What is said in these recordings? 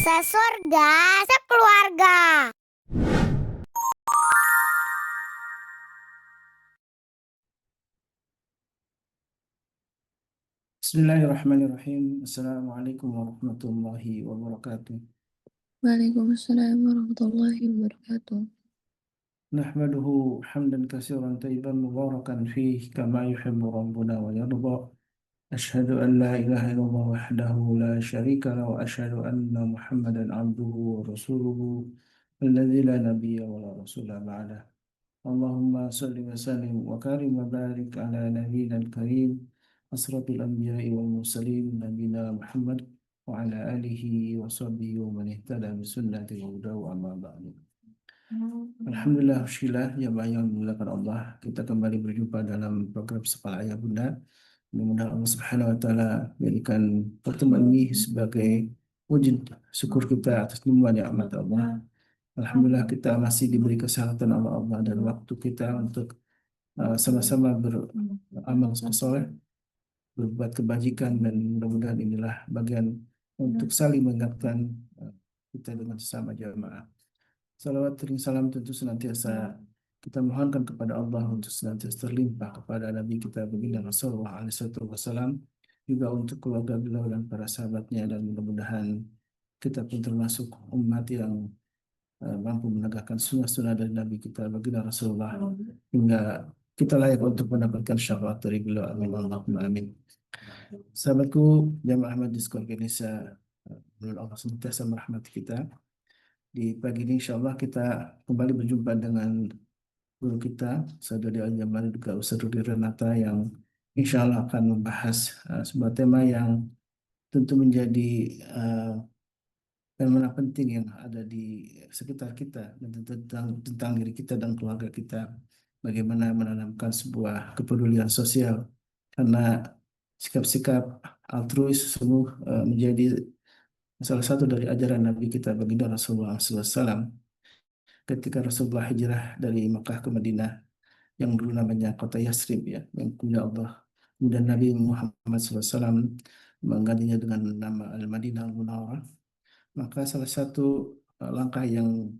Sesurga, sekeluarga. Bismillahirrahmanirrahim. Assalamualaikum warahmatullahi wabarakatuh. Waalaikumsalam warahmatullahi wabarakatuh. Nahmaduhu hamdan katsiran tayyiban mubarakan fihi kama yuhibbu rabbuna wa yarda. Ashhadu an la ilaha illallah wahdahu la syarika lahu wa ashhadu anna Muhammadan abduhu wa rasuluhu alladzi la nabiyya wa la rasula ba'dah. Allahumma salli wa sallim wa karim wa barik ala nabiyyina al-karim asrafil anbiya'i wal mursalin nabiyina Muhammad wa ala alihi wa sahbihi wa man ihtada bi sunnati wa hudahu amma ba'du. Alhamdulillah, syukurlah ya yang dimuliakan Allah, kita kembali berjumpa dalam program Sepala Ayah Bunda. Mudah-mudahan Allah Subhanahu wa taala menjadikan pertemuan ini sebagai wujud syukur kita atas semua nikmat Allah. Alhamdulillah kita masih diberi kesehatan oleh Allah dan waktu kita untuk sama-sama beramal soleh, berbuat kebajikan, dan mudah-mudahan inilah bagian untuk saling mengingatkan kita dengan sesama jamaah. Salawat dan salam tentu senantiasa kita mohonkan kepada Allah untuk senantiasa terlimpah kepada Nabi kita baginda Rasulullah SAW, juga untuk keluarga beliau dan para sahabatnya, dan mudah-mudahan kita pun termasuk umat yang mampu menegakkan sunnah-sunnah dari Nabi kita baginda Rasulullah hingga kita layak untuk mendapatkan syafaat dari beliau. Amin Allahumma amin. Sahabatku jamaah Majlis Keluarga Indonesia, Allah senantiasa merahmati kita. Di pagi ini insya Allah kita kembali berjumpa dengan guru kita Saudari Al-Jamal juga Ustaz Rudi Renata yang insya Allah akan membahas sebuah tema yang tentu menjadi fenomena penting yang ada di sekitar kita dan tentang diri kita dan keluarga kita. Bagaimana menanamkan sebuah kepedulian sosial, karena sikap-sikap altruis sungguh menjadi salah satu dari ajaran Nabi kita baginda Rasulullah SAW ketika Rasulullah hijrah dari Mekah ke Madinah yang dulu namanya kota Yasrib, ya, yang kemudian Nabi Muhammad SAW menggantinya dengan nama Al-Madinah Al-Munawwarah. Maka salah satu langkah yang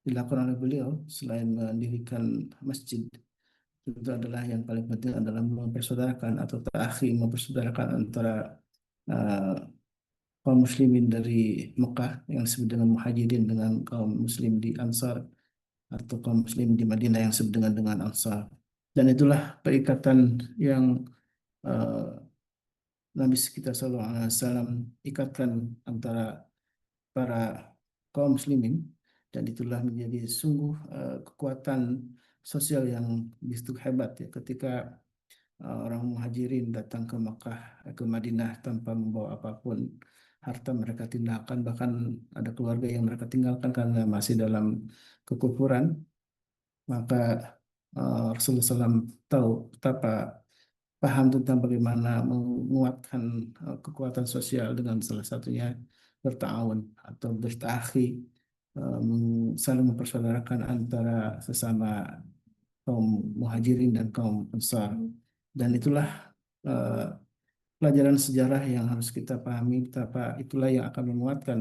dilakukan oleh beliau selain mendirikan masjid itu adalah yang paling penting adalah mempersaudarakan atau ta'akhi, mempersaudarakan antara uh, kaum muslimin dari Mekah yang disebut dengan muhajirin dengan kaum muslim di Ansar, atau kaum muslim di Madinah yang disebut dengan Ansar. Dan itulah perikatan yang uh, Nabi kita SAW ikatkan antara para kaum muslimin, dan itulah menjadi sungguh kekuatan sosial yang begitu hebat, ya, ketika orang muhajirin datang ke Makkah, ke Madinah tanpa membawa apapun harta, mereka tinggalkan, bahkan ada keluarga yang mereka tinggalkan karena masih dalam kekufuran. Maka Rasulullah SAW tahu betapa paham tentang bagaimana menguatkan kekuatan sosial dengan salah satunya bertawun atau bertahi, saling mempersaudarakan antara sesama kaum muhajirin dan kaum ansar. Dan itulah eh, pelajaran sejarah yang harus kita pahami, betapa itulah yang akan menguatkan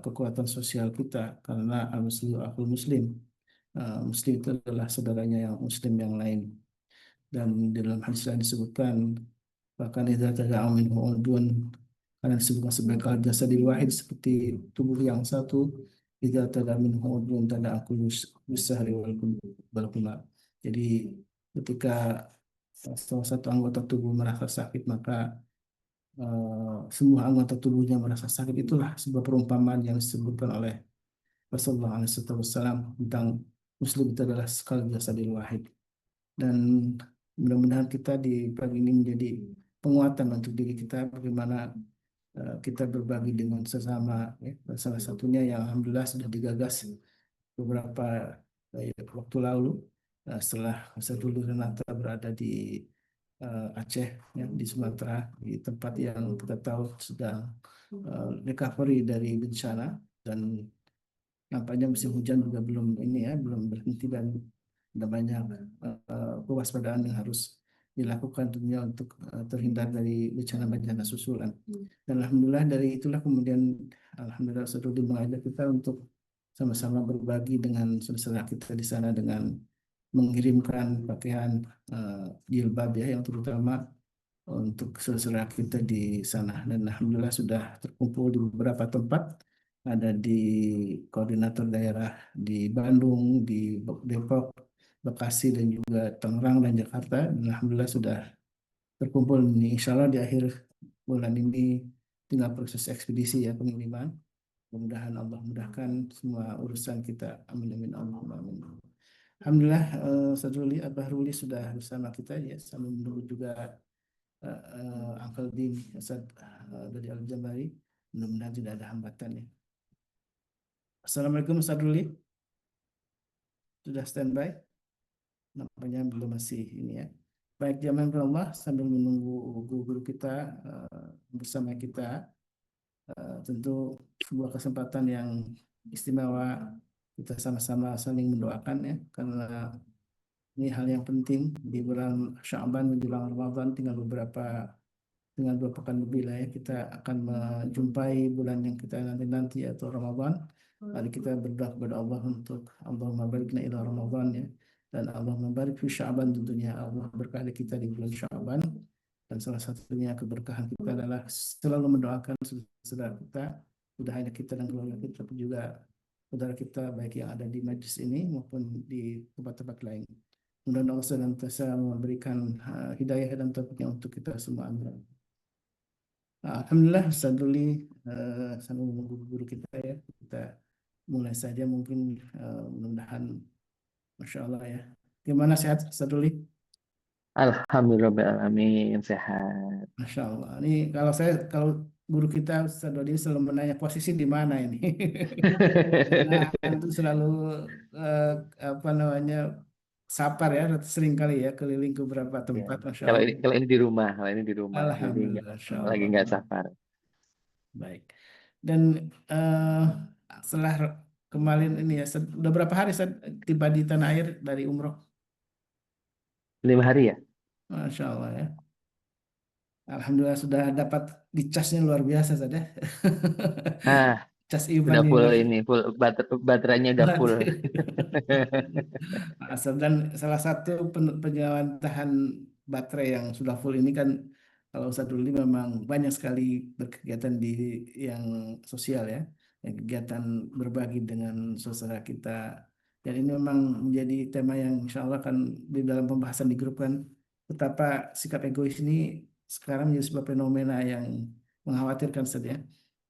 kekuatan sosial kita, karena al-muslim akul muslim. Muslim itu adalah saudaranya yang muslim yang lain. Dan di dalam hadis lain disebutkan bahkan idza tada'a minhu udun, karena disebutkan sebagai jasa di wahid, seperti tubuh yang satu, idza tada'a minhu udun tada'a kullu bisahri wal kumar. Jadi ketika salah satu anggota tubuh merasa sakit, maka semua anggota tubuhnya merasa sakit. Itulah sebuah perumpamaan yang disebutkan oleh Rasulullah SAW tentang muslim itu adalah sekali jasadil wahid. Dan mudah-mudahan kita di pagi ini menjadi penguatan untuk diri kita, bagaimana kita berbagi dengan sesama, ya. Dan salah satunya yang alhamdulillah sudah digagas beberapa waktu lalu, setelah Ustaz Dulu Renata berada di Aceh, ya, di Sumatera, di tempat yang kita tahu sedang recovery dari bencana, dan nampaknya musim hujan juga belum ini, ya, belum berhenti, dan ada banyak kewaspadaan yang harus dilakukan tentunya untuk terhindar dari bencana-bencana susulan. Dan alhamdulillah dari itulah kemudian alhamdulillah Ustaz Rudi mengajak kita untuk sama-sama berbagi dengan saudara kita di sana dengan mengirimkan pakaian jilbab ya yang terutama untuk saudara kita di sana. Dan alhamdulillah sudah terkumpul di beberapa tempat, ada di koordinator daerah di Bandung, di Depok, Bekasi, dan juga Tangerang dan Jakarta. Dan alhamdulillah sudah terkumpul ini. Insya Allah di akhir bulan ini tinggal proses ekspedisi ya, pengiriman. Mudah-mudahan Allah mudahkan semua urusan kita. Amin amin Allahumma amin. Alhamdulillah, Ustaz Ruli, Abah Ruli sudah bersama kita ya, sambil menunggu juga Uncle Dim, Ustaz dari Al-Jambari. Mudah-mudahan tidak ada hambatan ya. Assalamualaikum Ustaz Ruli, sudah standby? Nampaknya belum, masih ini ya. Baik, jamaah Allah, sambil menunggu guru-guru kita bersama kita, tentu sebuah kesempatan yang istimewa kita sama-sama saling mendoakan ya, karena ini hal yang penting di bulan Sya'ban menjelang Ramadan, tinggal 2 pekan lebih lah ya, kita akan menjumpai bulan yang kita nanti atau Ramadan. Mari kita berdoa kepada Allah untuk Allahumma barikna ila Ramadan ya, dan Allahumma barik fi Sya'ban, tentunya Allah berkahi kita di bulan Sya'ban. Dan salah satunya keberkahan kita adalah selalu mendoakan saudara kita, tidak hanya kita dan keluarga kita, tapi juga saudara kita baik yang ada di majlis ini maupun di tempat-tempat lain. Mudah-mudahan Allah senantiasa memberikan hidayah dan taufiknya untuk kita semua. Alhamdulillah, Ustaz Duli, sambil menunggu guru kita ya, kita mulai saja mungkin, mudah-mudahan, Masya Allah ya. Gimana, sehat Ustaz Duli? Alhamdulillahirrahmanirrahim, sehat. Masya Allah. Ini kalau guru kita Ustaz Dodi selalu menanya posisi di mana ini. Nah, itu selalu apa namanya, sapar ya, sering kali ya keliling ke beberapa Ya. tempat, Masya Kalau Allah. ini kalau ini di rumah, jadi Alhamdulillah, Masya lagi Allah. nggak safar. Baik. Dan setelah kemarin ini ya, udah berapa hari Ustaz tiba di tanah air dari umroh? 5 hari ya? Masya Allah ya. Alhamdulillah sudah dapat dicasnya luar biasa saja. Ah, Cas udah Ivan full ini. ini, full baterainya udah full. Dan salah satu penyewaan tahan baterai yang sudah full ini kan, kalau Ustadz Ruli memang banyak sekali berkegiatan di yang sosial ya, yang kegiatan berbagi dengan saudara kita. Dan ini memang menjadi tema yang insya Allah kan di dalam pembahasan di grup kan, betapa sikap egois ini sekarang menjadi sebuah fenomena yang mengkhawatirkan saja.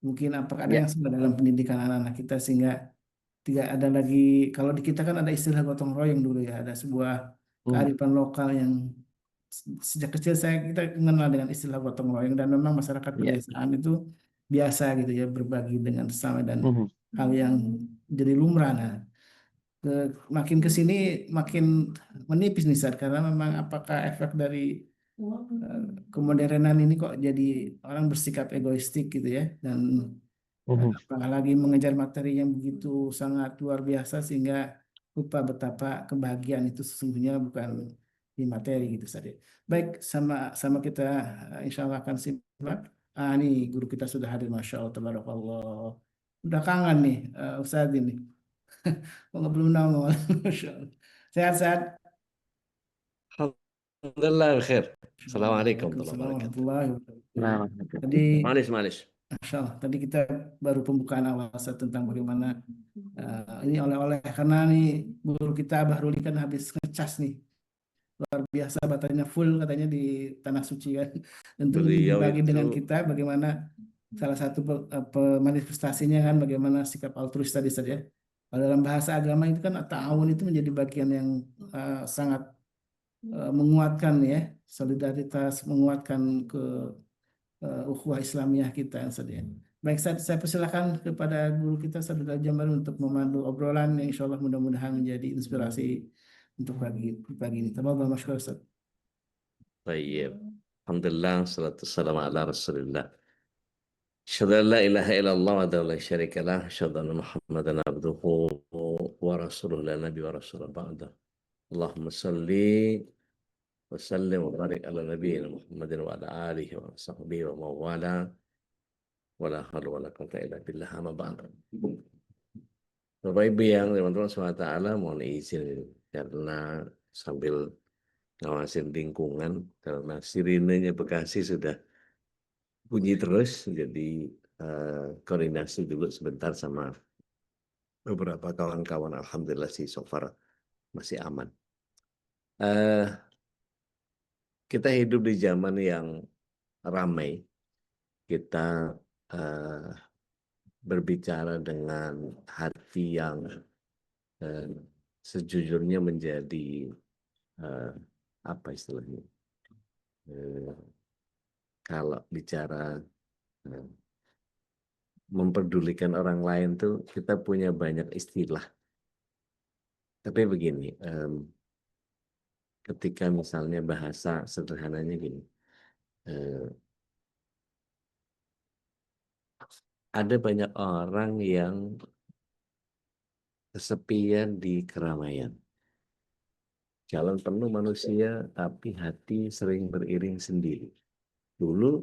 Mungkin apakah ada Ya. yang salah dalam pendidikan anak-anak kita sehingga tidak ada lagi, kalau di kita kan ada istilah gotong royong dulu ya, ada sebuah Hmm. kearifan lokal yang sejak kecil kita mengenal dengan istilah gotong royong, dan memang masyarakat Ya. pedesaan itu biasa gitu ya, berbagi dengan sesama dan Mhm. hal yang jadi lumrah. Nah, makin ke sini makin menipis nih Sar, karena memang apakah efek dari kemodernan ini kok jadi orang bersikap egoistik gitu ya, dan Mhm. apalagi mengejar materi yang begitu sangat luar biasa sehingga lupa betapa kebahagiaan itu sesungguhnya bukan di materi gitu saja. Baik, sama kita insya Allah akan simak. Nih guru kita sudah hadir, Masya Allah, tabarakallah. Udah kangen nih Ustaz ini. Kok belum nongol. Masya Allah. Sehat-sehat. Alhamdulillah khair. Assalamualaikum Waalaikumsalam warahmatullahi wabarakatuh. warahmatullahi wabarakatuh. Nah, Tadi Malis, malis. Masya Allah, tadi kita baru pembukaan awal Ustaz, tentang bagaimana ini oleh-oleh, karena nih guru kita Abah Ruli kan habis ngecas nih, luar biasa baterainya full katanya di Tanah Suci kan. Tentu ingin Beliau berbagi itu dengan kita bagaimana salah satu manifestasinya kan, bagaimana sikap altruis tadi saja. Kalau dalam bahasa agama itu kan ta'awun itu menjadi bagian yang sangat menguatkan ya, solidaritas, menguatkan ke ukhuwah Islamiyah kita yang sedia. Baik, saya persilakan kepada guru kita Ustaz Jambar untuk memandu obrolan yang insya Allah mudah-mudahan menjadi inspirasi untuk pagi ini. Tafadhal masyaallah Ustaz. Tayyib. Alhamdulillah, salatu wassalamu ala rasulillah. Asyhadu an la ilaha illallah wa la syarika lah. Asyhadu anna Muhammadan abduhu wa rasuluhu la nabi wa rasulullah ba'da. Allahumma salli Wasallim wa barik ala nabiyina Muhammadin wa ala alihi wa sahbihi wa mawala. Wala haula wala quwwata illa billah, amma ba'd. Bapak Ibu yang teman-teman SWT, mohon izin karena sambil ngawasin lingkungan, karena sirinenya Bekasi sudah bunyi terus, jadi koordinasi dulu sebentar sama beberapa kawan-kawan. Alhamdulillah sih so far masih aman. Kita hidup di zaman yang ramai, kita berbicara dengan hati yang sejujurnya menjadi apa istilahnya, kalau bicara memperdulikan orang lain tuh kita punya banyak istilah. Tapi begini, ketika misalnya bahasa sederhananya gini, ada banyak orang yang kesepian di keramaian. Jalan penuh manusia, tapi hati sering beriring sendiri. Dulu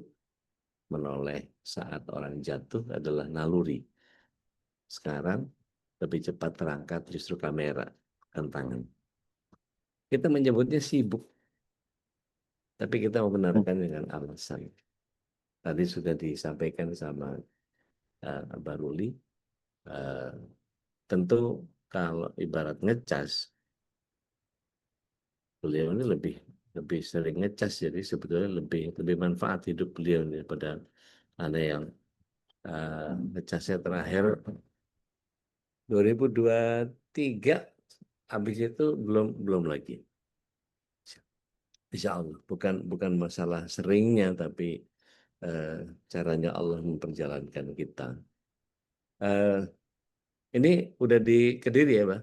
menoleh saat orang jatuh adalah naluri. Sekarang lebih cepat terangkat justru kamera dan tangan. Kita menyebutnya sibuk, tapi kita membenarkan dengan alasan. Tadi sudah disampaikan sama Abah Ruli, tentu kalau ibarat ngecas, beliau ini lebih sering ngecas, jadi sebetulnya lebih manfaat hidup beliau daripada ada yang ngecasnya terakhir 2023, habis itu belum lagi. Insya Allah, bukan masalah seringnya, tapi caranya Allah memperjalankan kita. Ini udah di Kediri ya, Pak?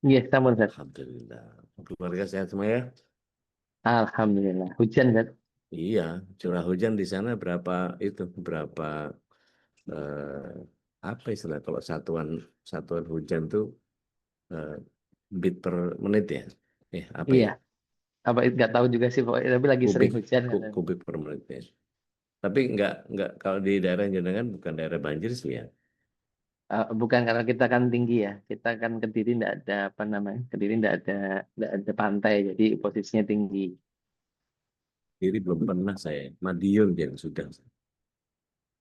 Iya, sama Ustaz. Alhamdulillah. Keluarga sehat semua ya? Alhamdulillah. Hujan Ustaz. Iya, curah hujan di sana berapa apa istilah kalau satuan hujan tuh bit per menit ya? Apa Iya. ya? Apa nggak tahu juga sih pokoknya, tapi lagi sering hujan. Kubik per menit ya. Tapi nggak kalau di daerah jenengan bukan daerah banjir sih ya. Bukan, karena kita kan tinggi ya. Kita kan Kediri nggak ada apa namanya. Kediri nggak ada pantai, jadi posisinya tinggi. Jadi belum pernah saya. Madiun yang sudah.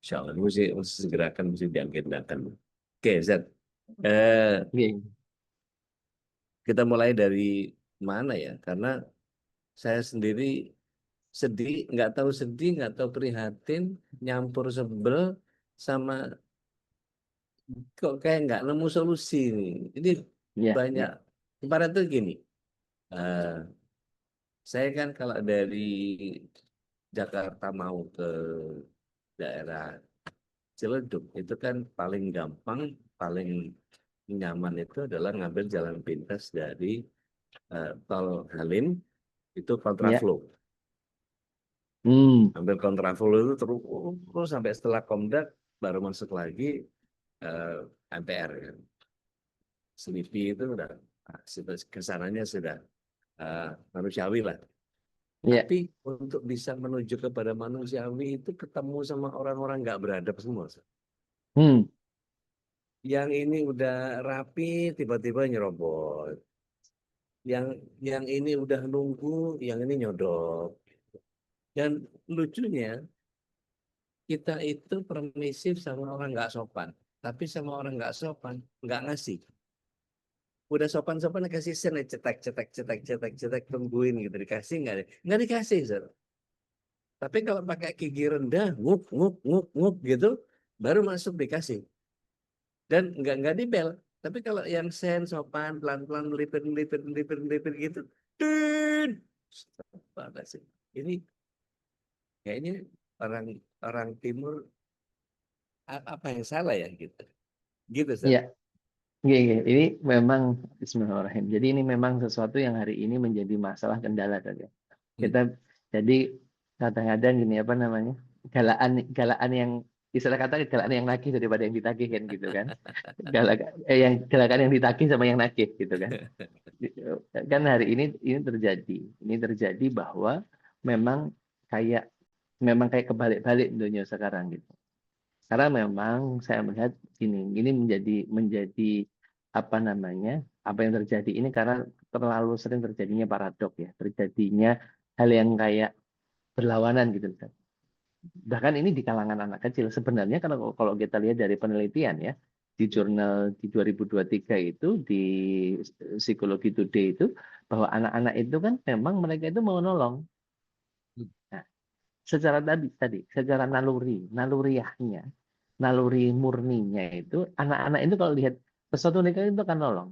Insya Allah mesti segerakan, mesti diagendakan. Oke, Zat. Iya. Kita mulai dari mana ya? Karena saya sendiri sedih, nggak tahu prihatin, nyampur sebel, sama kok kayak nggak nemu solusi nih. Ini Iya. banyak. Kemarin tuh gini, saya kan kalau dari Jakarta mau ke daerah Ciledug itu kan paling gampang, paling nyaman itu adalah ngambil jalan pintas dari tol Halim, itu Iya. kontraflow. Ambil kontraflow itu terus sampai setelah Komdak baru masuk lagi MPR kan. Selipi itu udah kesananya sudah manusiawi lah. Iya. Tapi untuk bisa menuju kepada manusiawi itu ketemu sama orang-orang nggak beradab semua. Yang ini udah rapi tiba-tiba nyerobot. Yang ini udah nunggu, yang ini nyodok. Dan lucunya kita itu permisif sama orang nggak sopan, tapi sama orang nggak sopan nggak ngasih. Udah sopan-sopan kasih sen, cetek, tungguin gitu, dikasih nggak dikasih, Sir. Tapi kalau pakai gigi rendah, nguk gitu, baru masuk dikasih. Dan nggak dibel. Tapi kalau yang sen sopan, pelan-pelan melipir gitu, apa sih? Ini kayaknya orang timur apa yang salah ya gitu. Gitu, Sir. Iya. Ini memang Bismillahirrahmanirrahim. Jadi ini memang sesuatu yang hari ini menjadi masalah kendala saja. Kita jadi kadang-kadang gini apa namanya, galaan yang istilah kata galakan yang nagih daripada yang ditagih kan gitu kan. Galakan yang ditagih sama yang nagih gitu kan. Kan hari ini terjadi bahwa memang kayak kebalik-balik dunia sekarang gitu. Karena memang saya melihat ini menjadi apa namanya, apa yang terjadi ini karena terlalu sering terjadinya paradok ya, terjadinya hal yang kayak berlawanan gitu. Bahkan ini di kalangan anak kecil sebenarnya kalau kita lihat dari penelitian ya di jurnal di 2023 itu di Psikologi Today itu bahwa anak-anak itu kan memang mereka itu mau nolong. Nah, secara naluriahnya, naluri murninya itu anak-anak itu kalau lihat sesuatu mereka itu akan nolong.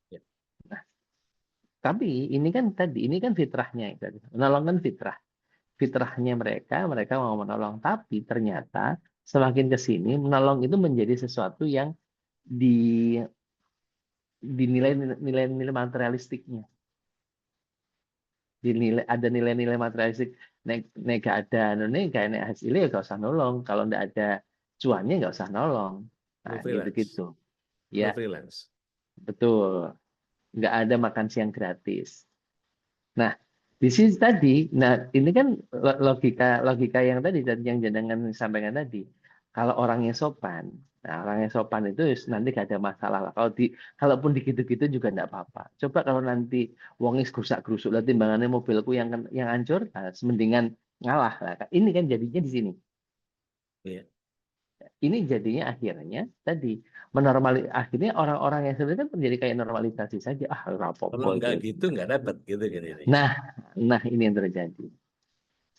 Ya. Nah, tapi ini kan fitrahnya itu. Nolong kan fitrahnya mereka mau menolong, tapi ternyata semakin ke sini menolong itu menjadi sesuatu yang di dinilai nilai-nilai materialistiknya. Ada nilai-nilai materialistik, nek gak ada nek hasilnya ya gak usah nolong, kalau nggak ada cuannya nggak usah nolong. No Nah, freelance. gitu-gitu. No Ya, freelance. betul. Nggak ada makan siang gratis. Nah, di sini tadi, ini kan logika yang tadi yang jenengan sampaikan tadi. Kalau orangnya sopan, orangnya sopan itu nanti gak ada masalah lah. Kalaupun digitu-gitu juga enggak apa-apa. Coba kalau nanti wongis gerusak-gerusuk lah timbangannya mobilku yang hancur, mendingan ngalah lah. Ini kan jadinya di sini. Iya. Ini jadinya akhirnya tadi akhirnya orang-orang yang sebenarnya kan menjadi kayak normalisasi saja. Kalau Rapopo nggak itu. gitu nggak dapat gitu kan ini. Nah, ini yang terjadi.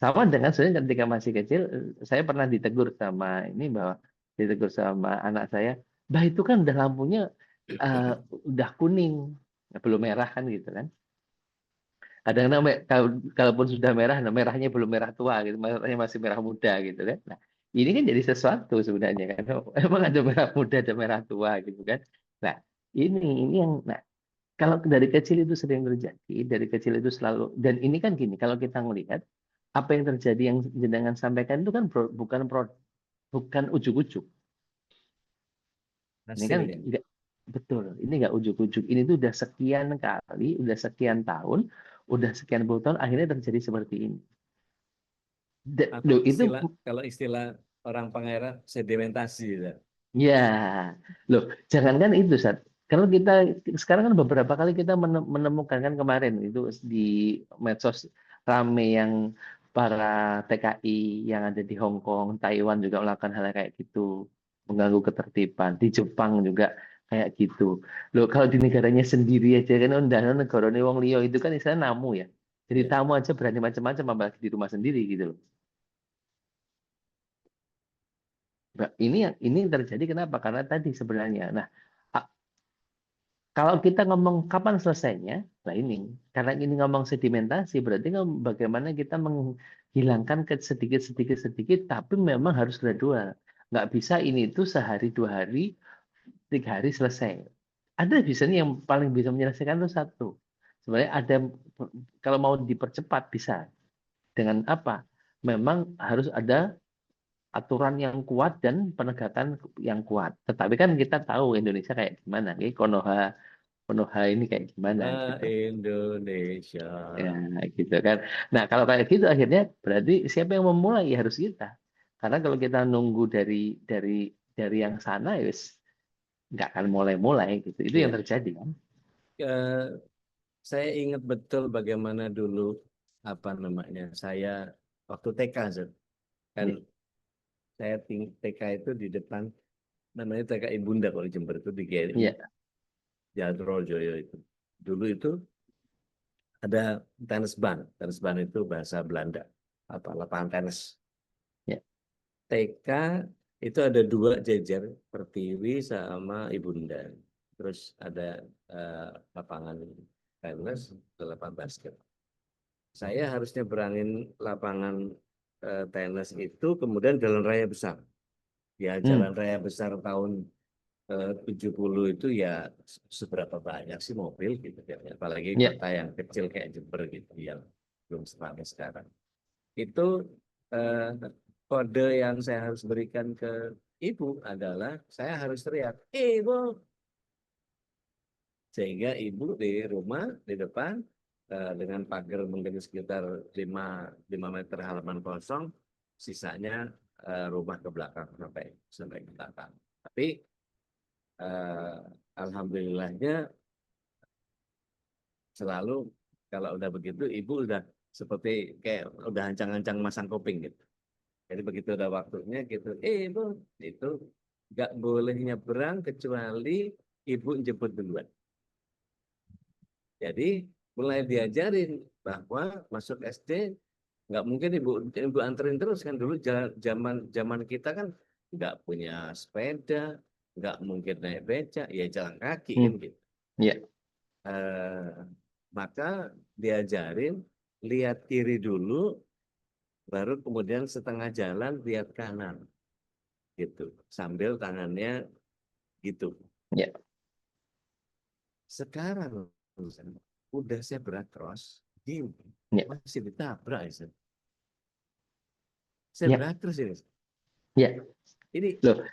Sama dengan sebenarnya ketika masih kecil, saya pernah ditegur sama anak saya, bah itu kan udah lampunya udah kuning, belum merah kan gitu kan. Kadang-kadang kalaupun sudah merah, merahnya belum merah tua gitu, merahnya masih merah muda gitu kan. Nah, ini kan jadi sesuatu sebenarnya kan. Emang ada merah muda, ada merah tua gitu kan. Nah, ini yang kalau dari kecil itu sering terjadi, dari kecil itu selalu, dan ini kan gini, kalau kita melihat apa yang terjadi yang jenengan sampaikan itu kan bukan ujuk-ujuk. Ini kan Hasilnya. enggak betul, ini enggak ujuk-ujuk. Ini tuh udah sekian kali, udah sekian tahun, udah sekian puluh tahun akhirnya terjadi seperti ini. Atau Loh, itu kalau istilah orang Pangerang sedimentasi gitu. ya, loh, jangankan itu, Sat. Kalau kita sekarang kan beberapa kali kita menemukan kan kemarin itu di medsos rame yang para TKI yang ada di Hong Kong, Taiwan juga melakukan hal kayak gitu, mengganggu ketertiban. Di Jepang juga kayak gitu. Loh, kalau di negaranya sendiri aja kan undang negara wong liya itu kan istilahnya namu ya. Jadi Ya. tamu aja berani macam-macam apalagi di rumah sendiri gitu loh. Ini yang terjadi kenapa? Karena tadi sebenarnya. Nah, kalau kita ngomong kapan selesainya, nah ini karena ini ngomong sedimentasi, berarti kan bagaimana kita menghilangkan sedikit, tapi memang harus gradual. Nggak bisa ini itu sehari, 2 hari, 3 hari selesai. Ada biasanya yang paling bisa menyelesaikan itu satu. Sebenarnya ada kalau mau dipercepat bisa dengan apa? Memang harus ada aturan yang kuat dan penegakan yang kuat. Tetapi kan kita tahu Indonesia kayak gimana, Konoha Konoha ini kayak gimana gitu. Indonesia. Ya, gitu kan. Nah, kalau kayak gitu akhirnya berarti siapa yang memulai ya harus kita. Karena kalau kita nunggu dari yang sana ya nggak akan mulai-mulai gitu. Itu yang Ya. terjadi kan. Saya ingat betul bagaimana dulu apa namanya saya waktu TK Zed. Kan Ya. saya TK itu di depan namanya TK Ibunda kalau di Jember itu di GRI Iya. Jalan Rojoyo itu. Dulu itu ada tenis ban. Tenis ban itu bahasa Belanda. Apa lapangan tenis. Ya. TK itu ada 2 jejer, Pertiwi sama Ibunda. Terus ada lapangan tenis, lapangan basket. Saya harusnya berangin lapangan tenis itu, kemudian jalan raya besar. Ya jalan raya besar tahun 70 itu ya seberapa banyak sih mobil gitu ya. Apalagi Ya. kota yang kecil kayak Jember gitu yang belum seramai sekarang. Itu kode yang saya harus berikan ke ibu adalah saya harus teriak, ibu, sehingga ibu di rumah di depan dengan pagar mungkin sekitar 5 meter halaman kosong, sisanya rumah ke belakang sampai ke belakang. Tapi alhamdulillahnya selalu kalau udah begitu ibu udah seperti kayak udah ancang-ancang masang kuping gitu. Jadi begitu udah waktunya gitu, ibu itu nggak boleh nyebrang kecuali ibu jemput duluan. Jadi mulai diajarin bahwa masuk SD nggak mungkin ibu anterin terus kan, dulu zaman kita kan nggak punya sepeda, nggak mungkin naik beca, ya jalan kaki kan gitu. Iya. Maka diajarin lihat kiri dulu, baru kemudian setengah jalan lihat kanan gitu, sambil tangannya gitu. Iya. Sekarang udah saya cross, gini Iya. masih ditabrak ya. Iya. Saya cross ini. Iya. Ini Loh,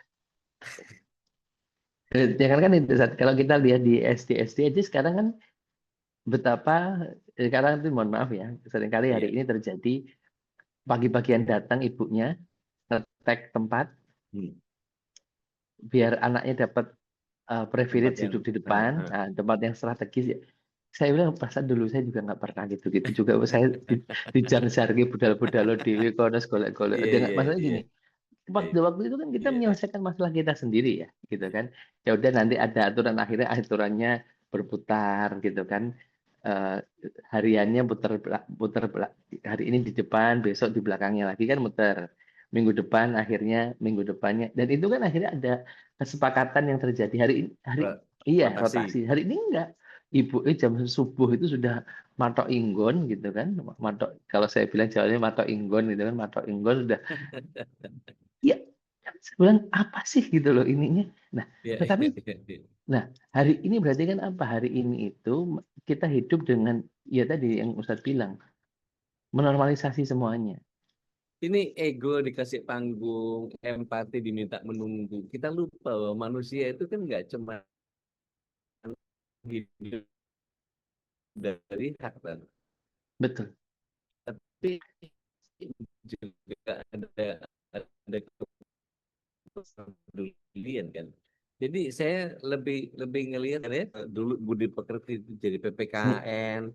jangan kan itu kalau kita lihat di SD aja sekarang kan betapa sekarang itu mohon maaf ya, seringkali hari Iya. ini terjadi pagi-pagian datang ibunya ngetek tempat biar anaknya dapat privilege Tempat yang duduk di depan, tempat yang strategis. Saya bilang perasaan dulu saya juga nggak pernah gitu juga. Saya dijar-jargi budal-budal dewi kono golek-golek. iya Maksudnya iya gini, waktu itu kan kita iya menyelesaikan masalah kita sendiri ya, gitu kan. Ya udah nanti ada aturan, akhirnya aturannya berputar gitu kan. Hariannya putar hari ini di depan, besok di belakangnya lagi kan muter. Minggu depan akhirnya minggu depannya, dan itu kan akhirnya ada kesepakatan yang terjadi iya rotasi. rotasi. Hari ini enggak. Ibu jam subuh itu sudah matok inggon gitu kan. Matok, kalau saya bilang Jawanya matok inggon gitu kan, matok inggon sudah. Ya, saya bilang apa sih gitu loh ininya. Nah, Iya, tetapi iya. nah hari ini berarti kan apa? Hari ini itu kita hidup dengan ya tadi yang Ustadz bilang, menormalisasi semuanya. Ini ego dikasih panggung, empati diminta menunggu. Kita lupa bahwa manusia itu kan nggak cuma hidup dari hak kan, Betul. tapi juga ada kepedulian kan. Jadi saya lebih ngelihat ya, dulu budi pekerti itu jadi PPKN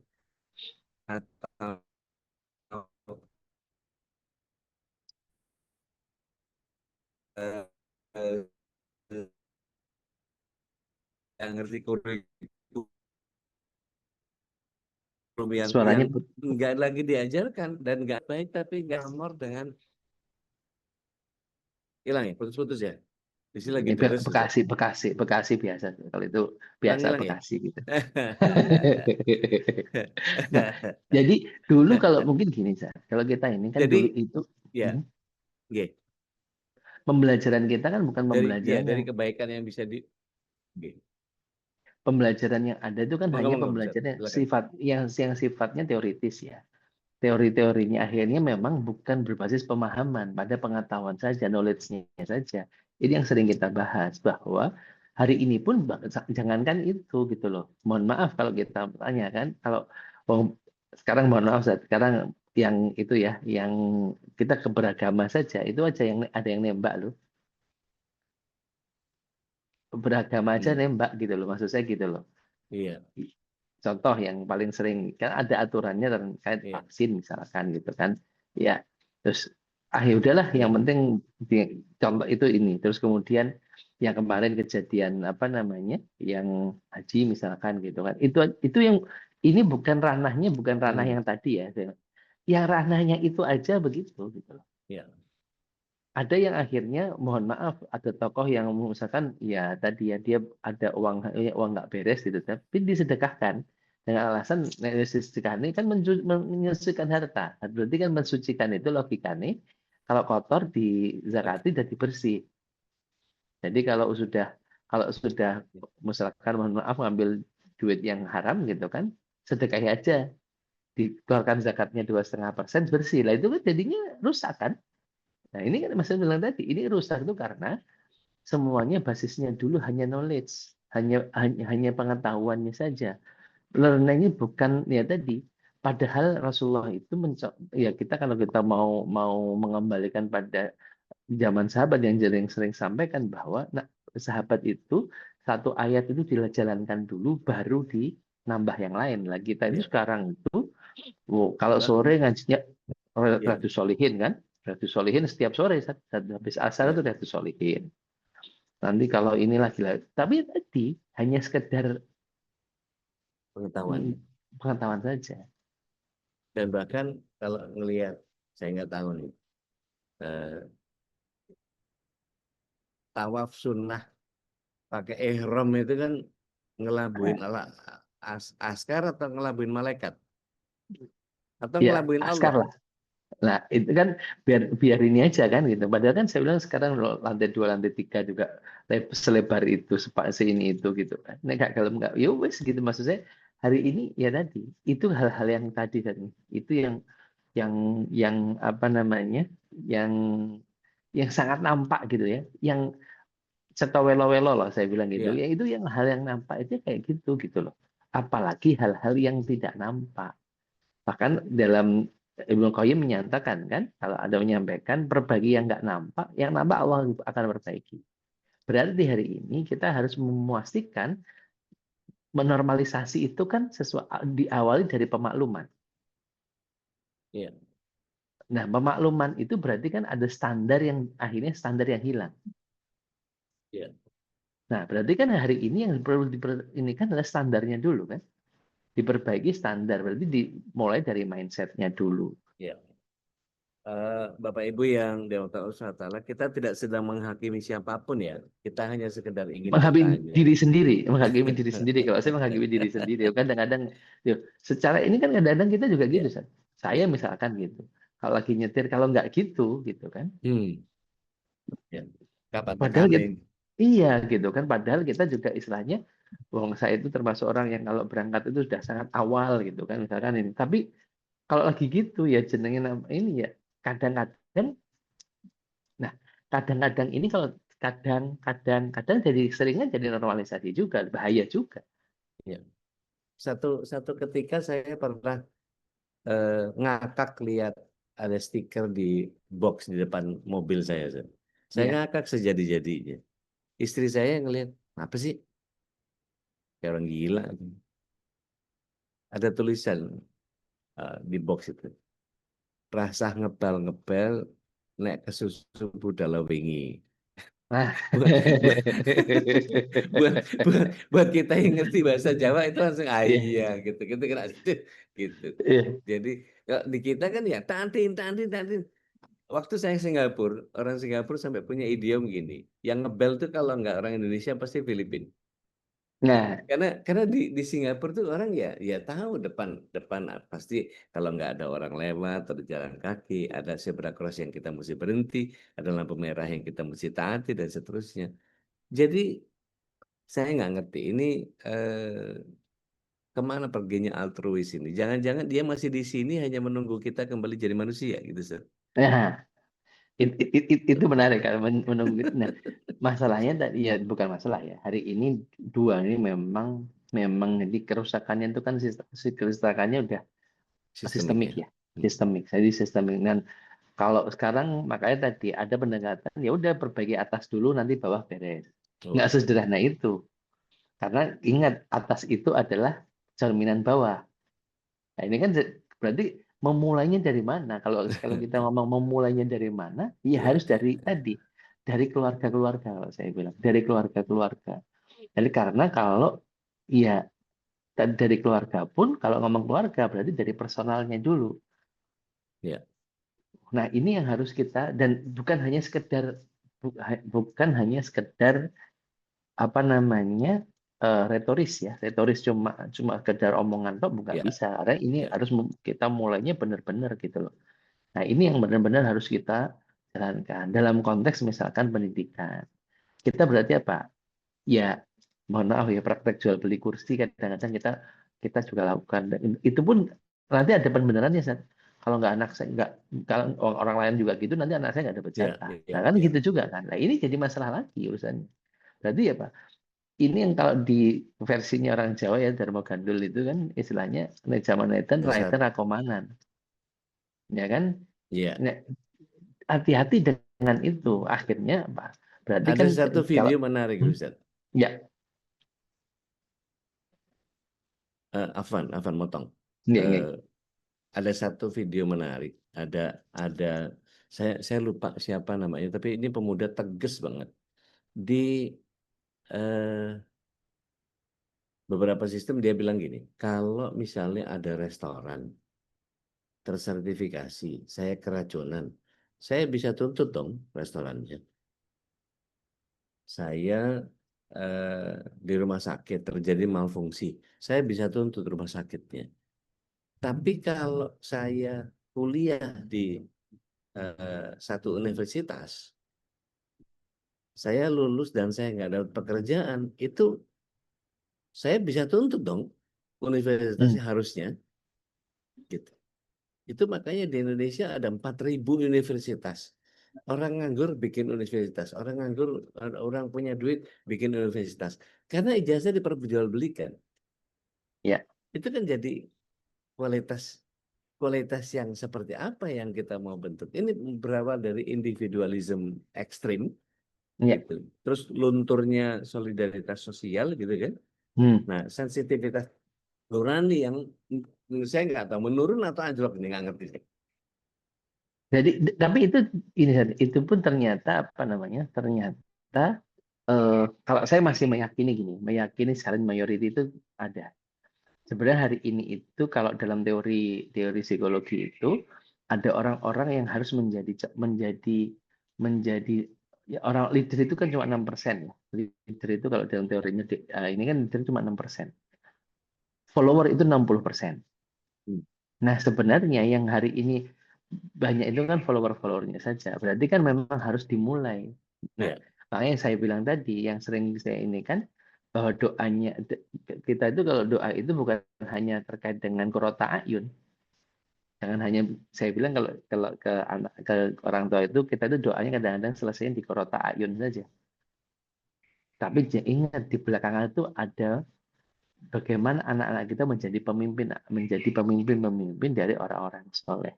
atau eh, eh, yang ngerti kurikulum yang Suaranya nggak lagi diajarkan dan nggak baik, tapi nggak nomor dengan hilang ya, putus-putus ya. Di sini lagi deres ya. Bekasi biasa. Kalau itu biasa Hilang ya. Bekasi gitu. Nah, jadi dulu kalau mungkin gini, kalau kita ini kan Jadi dulu itu ya, oke. pembelajaran kita kan bukan pembelajaran Dari yang kebaikan yang bisa di oke. pembelajaran yang ada itu kan hanya Ngomong, pembelajaran silakan. yang sifatnya teoritis ya. Teori-teorinya akhirnya memang bukan berbasis pemahaman, pada pengetahuan saja, knowledge-nya saja. Ini yang sering kita bahas, bahwa hari ini pun jangankan itu gitu loh. Mohon maaf kalau kita tanya kan, kalau sekarang mohon maaf, sekarang yang itu ya, yang kita keberagaman saja, itu aja yang ada yang nembak loh. Beragama aja nembak gitu loh, maksud saya gitu loh. Iya. Contoh yang paling sering kan ada aturannya terkait Iya. vaksin misalkan gitu kan, ya terus ya udahlah yang penting contoh itu ini, terus kemudian yang kemarin kejadian apa namanya yang haji misalkan gitu kan, itu yang ini bukan ranah yang tadi ya, yang ranahnya itu aja begitu gitu loh. Iya. Ada yang akhirnya mohon maaf, ada tokoh yang misalkan ya tadi ya dia ada uang nggak beres gitu, tapi disedekahkan dengan alasan sedekah ini kan menyucikan harta. Berarti kan mensucikan itu logikanya kalau kotor di zakati jadi bersih. Jadi kalau sudah misalkan mohon maaf ngambil duit yang haram gitu kan, sedekah aja, dikeluarkan zakatnya 2,5% bersih lah, itu kan jadinya rusak kan. Nah, ini kan Mas bilang tadi, ini rusak itu karena semuanya basisnya dulu hanya knowledge, hanya pengetahuannya saja. Learning bukan ya tadi. Padahal Rasulullah itu ya kita kalau kita mau mengembalikan pada zaman sahabat yang sering sampaikan bahwa sahabat itu satu ayat itu dijalankan dulu baru dinambah yang lain. Lah kita itu Ya. sekarang itu kalau Bah- sore ngajinya Ya. Riyadhus Shalihin kan? Riyadhus Shalihin setiap sore habis asar Ya. itu Riyadhus Shalihin. Nanti kalau ini lagi, tapi tadi hanya sekedar Pengetahuan. pengetahuan saja. Dan bahkan kalau ngelihat, saya nggak tahu nih, eh, tawaf sunnah pakai ihram itu kan ngelabuin askar atau ngelabuin malaikat atau Ya, ngelabuin askar Allah. lah. Nah, itu kan biar ini aja kan gitu. Padahal kan saya bilang sekarang lantai 2, lantai 3 juga selebar itu, ini itu gitu kan. Nah, kalau nggak, ya wes gitu maksud saya. Hari ini ya tadi itu hal-hal yang tadi kan, itu yang apa namanya, yang yang sangat nampak gitu ya, yang setowelo-welo loh saya bilang gitu. Ya. Ya itu yang hal yang nampak itu kayak gitu loh. Apalagi hal-hal yang tidak nampak. Bahkan dalam Ibnu Qayyim menyatakan kan, kalau ada menyampaikan perbaiki yang nggak nampak, yang nampak Allah akan perbaiki. Berarti hari ini kita harus memastikan menormalisasi itu kan diawali dari pemakluman. Ya. Nah, pemakluman itu berarti kan ada standar yang akhirnya standar yang hilang. Ya. Nah, berarti kan hari ini yang perlu ini kan adalah standarnya dulu kan. Diperbaiki standar, berarti dimulai dari mindset-nya dulu. Ya. Bapak Ibu yang dirahmati Allah Ta'ala, kita tidak sedang menghakimi siapapun ya. Kita hanya sekedar ingin Menghakimi bertanya. diri sendiri, menghakimi diri sendiri. Kalau saya menghakimi diri sendiri, kadang-kadang, secara ini kan kadang-kadang kita juga gitu, Ya. saya misalkan gitu. Kalau lagi nyetir, kalau nggak gitu kan. Ya. Kapan Padahal tekanin. iya gitu kan. Padahal kita juga istilahnya, saya itu termasuk orang yang kalau berangkat itu sudah sangat awal gitu kan, misalkan ini. Tapi kalau lagi gitu ya jenengin ini ya kadang-kadang. Nah, kadang-kadang ini kalau kadang jadi seringnya jadi normalisasi juga, bahaya juga. Ya. Satu ketika saya pernah ngakak lihat ada stiker di box di depan mobil saya. Saya Iya. ngakak sejadi-jadinya. Istri saya ngelihat, apa sih? Kayak orang gila. Ada tulisan di box itu. Rasa ngebel-ngebel nek kesusu budal wingi. Nah, buat, buat, buat, buat kita yang ngerti bahasa Jawa itu langsung iya, iya gitu gitu kan gitu. iya. Jadi kalau di kita kan ya tantin tantin tantin. Waktu saya Singapura, orang Singapura sampai punya idiom gini, yang ngebel tuh kalau nggak orang Indonesia pasti Filipin. Nah, Karena di Singapura tuh orang ya tahu depan depan pasti kalau nggak ada orang lewat atau jalan kaki, ada zebra cross yang kita mesti berhenti, ada lampu merah yang kita mesti taati dan seterusnya. Jadi saya nggak ngerti ini kemana perginya altruis ini. Jangan-jangan dia masih di sini hanya menunggu kita kembali jadi manusia gitu, Sir. nah, itu menarik kalau menunggu. Nah, masalahnya tadi ya bukan masalah ya. Hari ini dua ini memang jadi kerusakannya itu kan kerusakannya udah Sistemik sistemik ya. ya, sistemik. Jadi sistemik. Dan kalau sekarang makanya tadi ada pendekatan ya udah perbaiki atas dulu nanti bawah beres. Oh, Nggak sesederhana itu. Karena ingat atas itu adalah cerminan bawah. Nah, ini kan berarti memulainya dari mana? Kalau kita ngomong memulainya dari mana, ya iya. harus dari keluarga-keluarga kalau saya bilang, dari keluarga-keluarga. Jadi karena kalau ya dari keluarga pun kalau ngomong keluarga berarti dari personalnya dulu. Ya. Nah, ini yang harus kita dan bukan hanya sekedar apa namanya retoris ya, retoris cuma sekedar omongan toh nggak Ya. bisa. Karena ini Ya. harus kita mulainya benar-benar gitu loh. Nah, ini yang benar-benar harus kita jalankan dalam konteks misalkan pendidikan. Kita berarti apa? Ya, mohon maaf ya praktek jual beli kursi kadang-kadang kita juga lakukan. Dan itu pun nanti ada pembenarannya, Sat. Kalau nggak anak saya nggak, kalau orang lain juga gitu, nanti anak saya nggak dapat Ya, jatah. ya, Nah kan ya. gitu juga kan. Nah ini jadi masalah lagi urusannya. Berarti ya Pak, ini yang kalau di versinya orang Jawa ya Darmo Gandul itu kan istilahnya nejamaneten Ada raiten satu, rakomanan, ya kan? ya. Nah, hati-hati dengan itu. Akhirnya apa? Berarti Ada kan satu kalau video menarik, Ustaz. ya, Afan motong. ya, ya. Eh, ada satu video menarik. Ada saya lupa siapa namanya, tapi ini pemuda tegas banget. Di eh, beberapa sistem dia bilang gini, kalau misalnya ada restoran tersertifikasi, saya keracunan, saya bisa tuntut dong restorannya. Saya di rumah sakit terjadi malfungsi, saya bisa tuntut rumah sakitnya. Tapi kalau saya kuliah di satu universitas, saya lulus dan saya nggak dapat pekerjaan, itu saya bisa tuntut dong universitasnya harusnya, gitu. Itu makanya di Indonesia ada 4.000 universitas. Orang nganggur bikin universitas, orang nganggur, orang punya duit bikin universitas. Karena ijazah diperjualbelikan. Ya. Itu kan jadi kualitas yang seperti apa yang kita mau bentuk. Ini berawal dari individualisme ekstrim, Ya. gitu. Terus lunturnya solidaritas sosial, gitu kan. Nah, sensitivitas nurani yang saya nggak tahu menurun atau anjlok, ini nggak ngerti. Jadi tapi itu pun ternyata apa namanya? Ternyata kalau saya masih meyakini silent majority itu ada. Sebenarnya hari ini itu kalau dalam teori psikologi itu ada orang-orang yang harus menjadi ya, orang leader itu kan cuma 6%. Leader itu kalau dalam teorinya ini kan leader cuma 6%. Follower itu 60%. Nah, sebenarnya yang hari ini banyak itu kan follower-followernya saja. Berarti kan memang harus dimulai. Nah, makanya saya bilang tadi, yang sering saya ini kan, bahwa doanya, kita itu kalau doa itu bukan hanya terkait dengan qurrata ayun. Jangan hanya, saya bilang kalau ke orang tua itu, kita itu doanya kadang-kadang selesai di qurrata ayun saja. Tapi ingat, di belakangan itu ada bagaimana anak-anak kita menjadi pemimpin dari orang-orang soleh.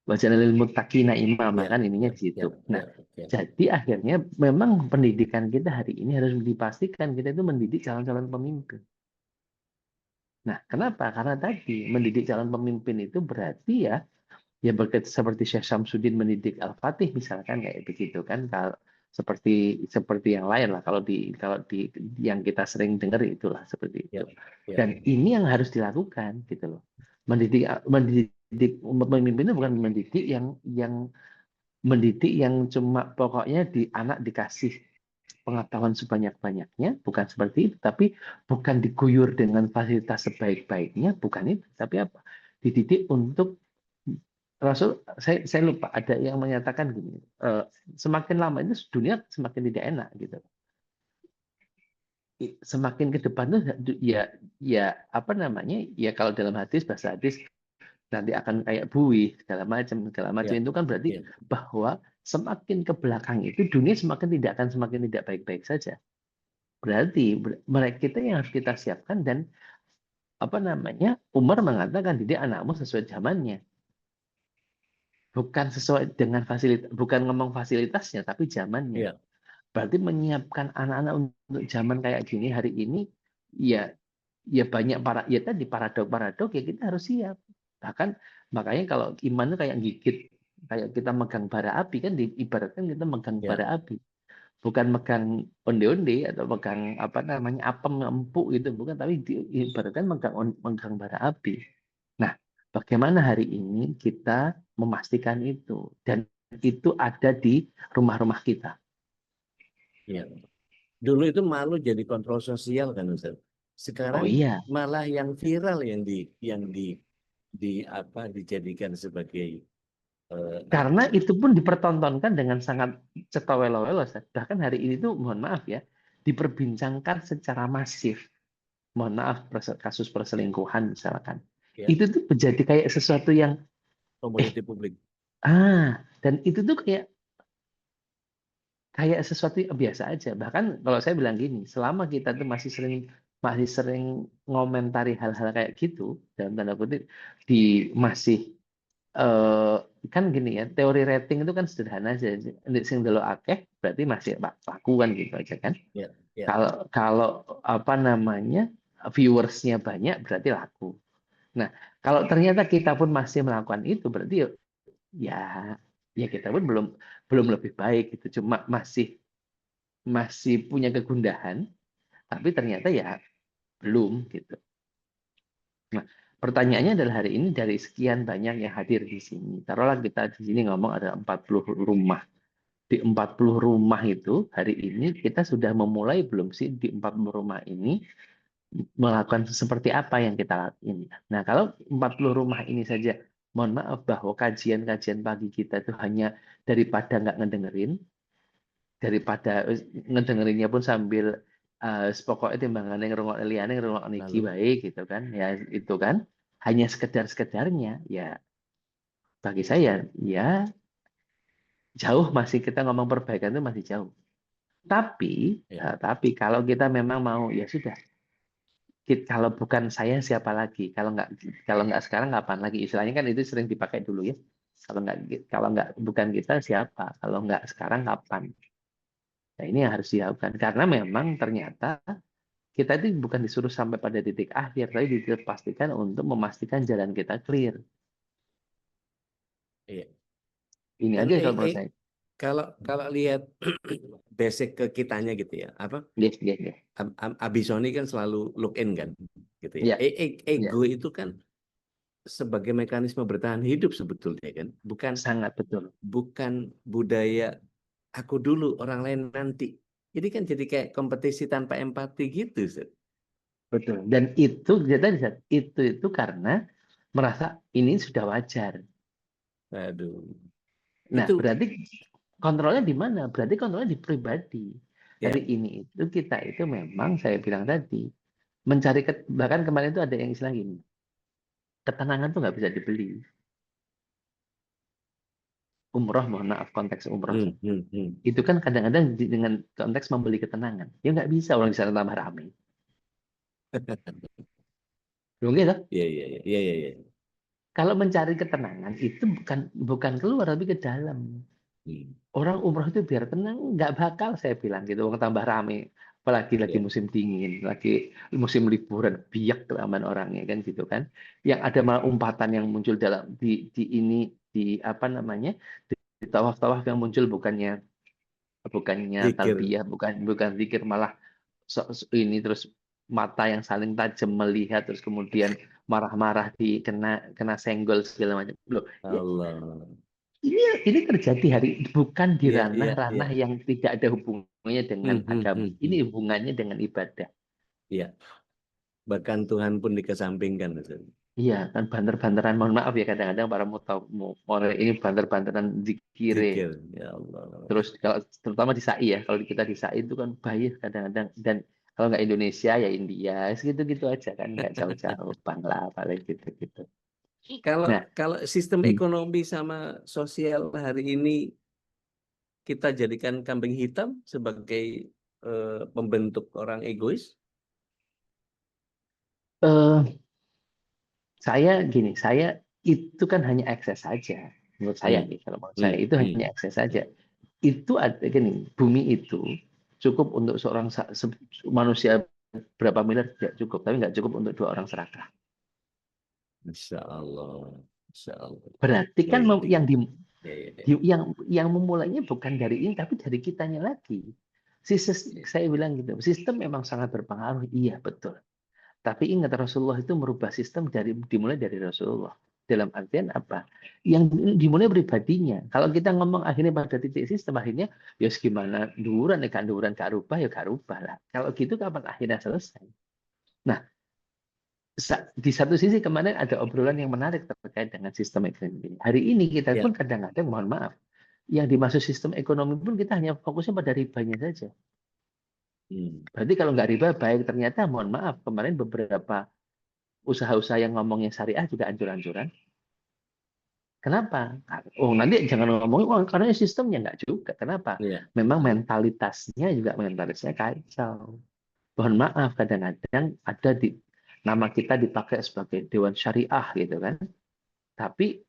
Wajanalil muttaqina imama, kan ininya gitu. Nah, jadi akhirnya memang pendidikan kita hari ini harus dipastikan kita itu mendidik calon-calon pemimpin. Nah, kenapa? Karena tadi mendidik calon pemimpin itu berarti ya seperti Syekh Syamsuddin mendidik Al-Fatih misalkan kayak begitu kan. Kalau seperti yang lain lah, kalau di yang kita sering dengar itulah seperti itu. Dan ini yang harus dilakukan gitu loh. Mendidik pemimpin itu bukan mendidik yang cuma pokoknya anak dikasih pengetahuan sebanyak-banyaknya, bukan seperti itu. Tapi bukan diguyur dengan fasilitas sebaik-baiknya, bukan itu. Tapi apa? Dididik untuk Rasul, saya lupa, ada yang menyatakan gini, semakin lama itu dunia semakin tidak enak gitu. Semakin ke depan tuh ya apa namanya? Ya kalau dalam bahasa hadis nanti akan kayak buih segala macam itu kan berarti bahwa semakin ke belakang itu dunia semakin tidak baik-baik saja. Berarti mereka kita yang harus kita siapkan. Dan apa namanya, Umar mengatakan didik anakmu sesuai zamannya, bukan sesuai dengan fasilitas, bukan ngomong fasilitasnya tapi zamannya. Berarti menyiapkan anak-anak untuk zaman kayak gini hari ini ya banyak paradok ya kita harus siap. Bahkan makanya kalau iman itu kayak gigit, kayak kita megang bara api kan, diibaratkan kita megang bara api. Bukan megang onde-onde atau megang apa namanya apem empuk gitu, bukan, tapi diibaratkan megang bara api. Nah, bagaimana hari ini kita memastikan itu, dan itu ada di rumah-rumah kita. Ya. Dulu itu malu jadi kontrol sosial kan Ustaz. Sekarang malah yang viral yang dijadikan sebagai karena itu pun dipertontonkan dengan sangat cetawelo-welo. Bahkan hari ini tuh mohon maaf ya, diperbincangkan secara masif. Mohon maaf, kasus perselingkuhan misalkan. Itu tuh menjadi kayak sesuatu yang komoditi publik. Dan itu tuh kayak sesuatu yang biasa aja. Bahkan kalau saya bilang gini, selama kita tuh masih sering ngomentari hal-hal kayak gitu dalam tanda kutip masih kan gini ya, teori rating itu kan sederhana aja. Nek sing delok akeh berarti masih lakukan gitu aja kan. Ya, ya. Kalau kalau apa namanya viewersnya banyak berarti laku. Nah, kalau ternyata kita pun masih melakukan itu berarti ya ya kita pun belum lebih baik gitu. Cuma masih punya kegundahan, tapi ternyata ya belum gitu. Nah, pertanyaannya adalah hari ini dari sekian banyak yang hadir di sini. Taruhlah kita di sini ngomong ada 40 rumah. Di 40 rumah itu hari ini kita sudah memulai belum sih di 40 rumah ini melakukan seperti apa yang kita lakuin. Nah, kalau 40 rumah ini saja, mohon maaf bahwa kajian-kajian pagi kita itu hanya daripada nggak ngedengerin, daripada ngedengerinnya pun sambil pokoknya timbangannya ngerungok liane ngerungok niki Lalu, baik gitu kan. Ya itu kan hanya sekedar-sekedarnya ya bagi saya ya jauh masih kita ngomong perbaikan itu masih jauh. ya. Tapi kalau kita memang mau ya sudah kalau bukan saya siapa lagi kalau nggak sekarang kapan lagi istilahnya kan itu sering dipakai dulu ya kalau nggak bukan kita siapa kalau nggak sekarang kapan. Nah, ini yang harus dilakukan karena memang ternyata kita itu bukan disuruh sampai pada titik akhir tapi dipastikan untuk memastikan jalan kita clear. Iya. Ini Dan aja kalau menurut saya. kalau lihat basic ke kitanya gitu ya, apa Yes, yes, yes. Abisoni kan selalu look in kan, gitu ya. Ya, ya, Ego itu kan sebagai mekanisme bertahan hidup sebetulnya kan, sangat betul. bukan budaya aku dulu orang lain nanti. Jadi kan jadi kayak kompetisi tanpa empati gitu, Ustaz. Betul. Dan itu karena merasa ini sudah wajar. Aduh, Nah, itu berarti kontrolnya di mana? Berarti kontrolnya di pribadi. ya. Hari ini itu kita itu memang saya bilang tadi mencari bahkan kemarin itu ada yang istilah gini, ketenangan tuh nggak bisa dibeli. Umroh, mohon maaf konteks umroh. Itu kan kadang-kadang dengan konteks membeli ketenangan. Ya nggak bisa orang di sana tambah ramai. Belum gitu. Iya, iya, iya, iya, iya, iya. Kalau mencari ketenangan itu bukan keluar tapi ke dalam. Hmm, Orang umroh itu biar tenang, nggak bakal saya bilang gitu. Orang tambah rame, apalagi lagi iya. musim dingin, lagi musim liburan, biak kelamaan orangnya kan gitu kan. Yang ada malah umpatan yang muncul dalam di apa namanya di tawaf-tawaf yang muncul bukannya Zikir. talbiyah, bukan zikir malah ini terus mata yang saling tajam melihat terus kemudian marah-marah kena senggol segala macam. Loh, ya, Allah. ini terjadi bukan di Iya, iya, iya. ranah-ranah yang tidak ada hubungannya dengan agama. Ini hubungannya dengan ibadah. Iya. Bahkan Tuhan pun dikesampingkan, Ustaz. Iya, kan banter-banteran, mohon maaf ya kadang-kadang para ini banter-banteran zikire. Zikir, ya Allah. Terus kalau terutama di SAI ya, kalau kita di SAI itu kan baik kadang-kadang dan kalau nggak Indonesia ya India, segitu-gitu aja kan nggak jauh-jauh, Bangla paling gitu-gitu. Kalau Nah, kalau sistem hmm, ekonomi sama sosial hari ini kita jadikan kambing hitam sebagai pembentuk orang egois. eh, saya itu kan hanya akses saja menurut saya Hmm, nih kalau menurut saya hmm, itu hmm, hanya akses saja. Itu ada gini, bumi itu cukup untuk seorang manusia berapa miliar tidak cukup, tapi nggak cukup untuk 2 orang serakah. Masya Allah, Masya Allah. Berarti kan Merinding. yang Ya, ya, ya. yang memulainya bukan dari ini tapi dari kitanya lagi. Saya bilang gitu, sistem memang sangat berpengaruh, iya betul. Tapi ingat Rasulullah itu merubah sistem dimulai dari Rasulullah. Dalam artian apa? Yang dimulai pribadinya. Kalau kita ngomong akhirnya pada titik sistem akhirnya ya gimana duran ya kan duran gak rubah ya gak rubah lah. Kalau gitu kapan akhirnya selesai? Nah, di satu sisi kemarin ada obrolan yang menarik terkait dengan sistem ekonomi. Hari ini kita Ya. pun kadang-kadang mohon maaf, yang dimaksud sistem ekonomi pun kita hanya fokusnya pada ribanya saja. Hmm. Berarti kalau nggak riba baik, ternyata mohon maaf kemarin beberapa usaha-usaha yang ngomongnya syariah juga ancur-ancuran. Kenapa? Oh, nanti jangan ngomongin oh, karena sistemnya nggak juga. Kenapa? Iya. Memang mentalitasnya juga mentalitasnya kacau. Mohon maaf, kadang-kadang ada di nama kita dipakai sebagai Dewan Syariah gitu kan. Tapi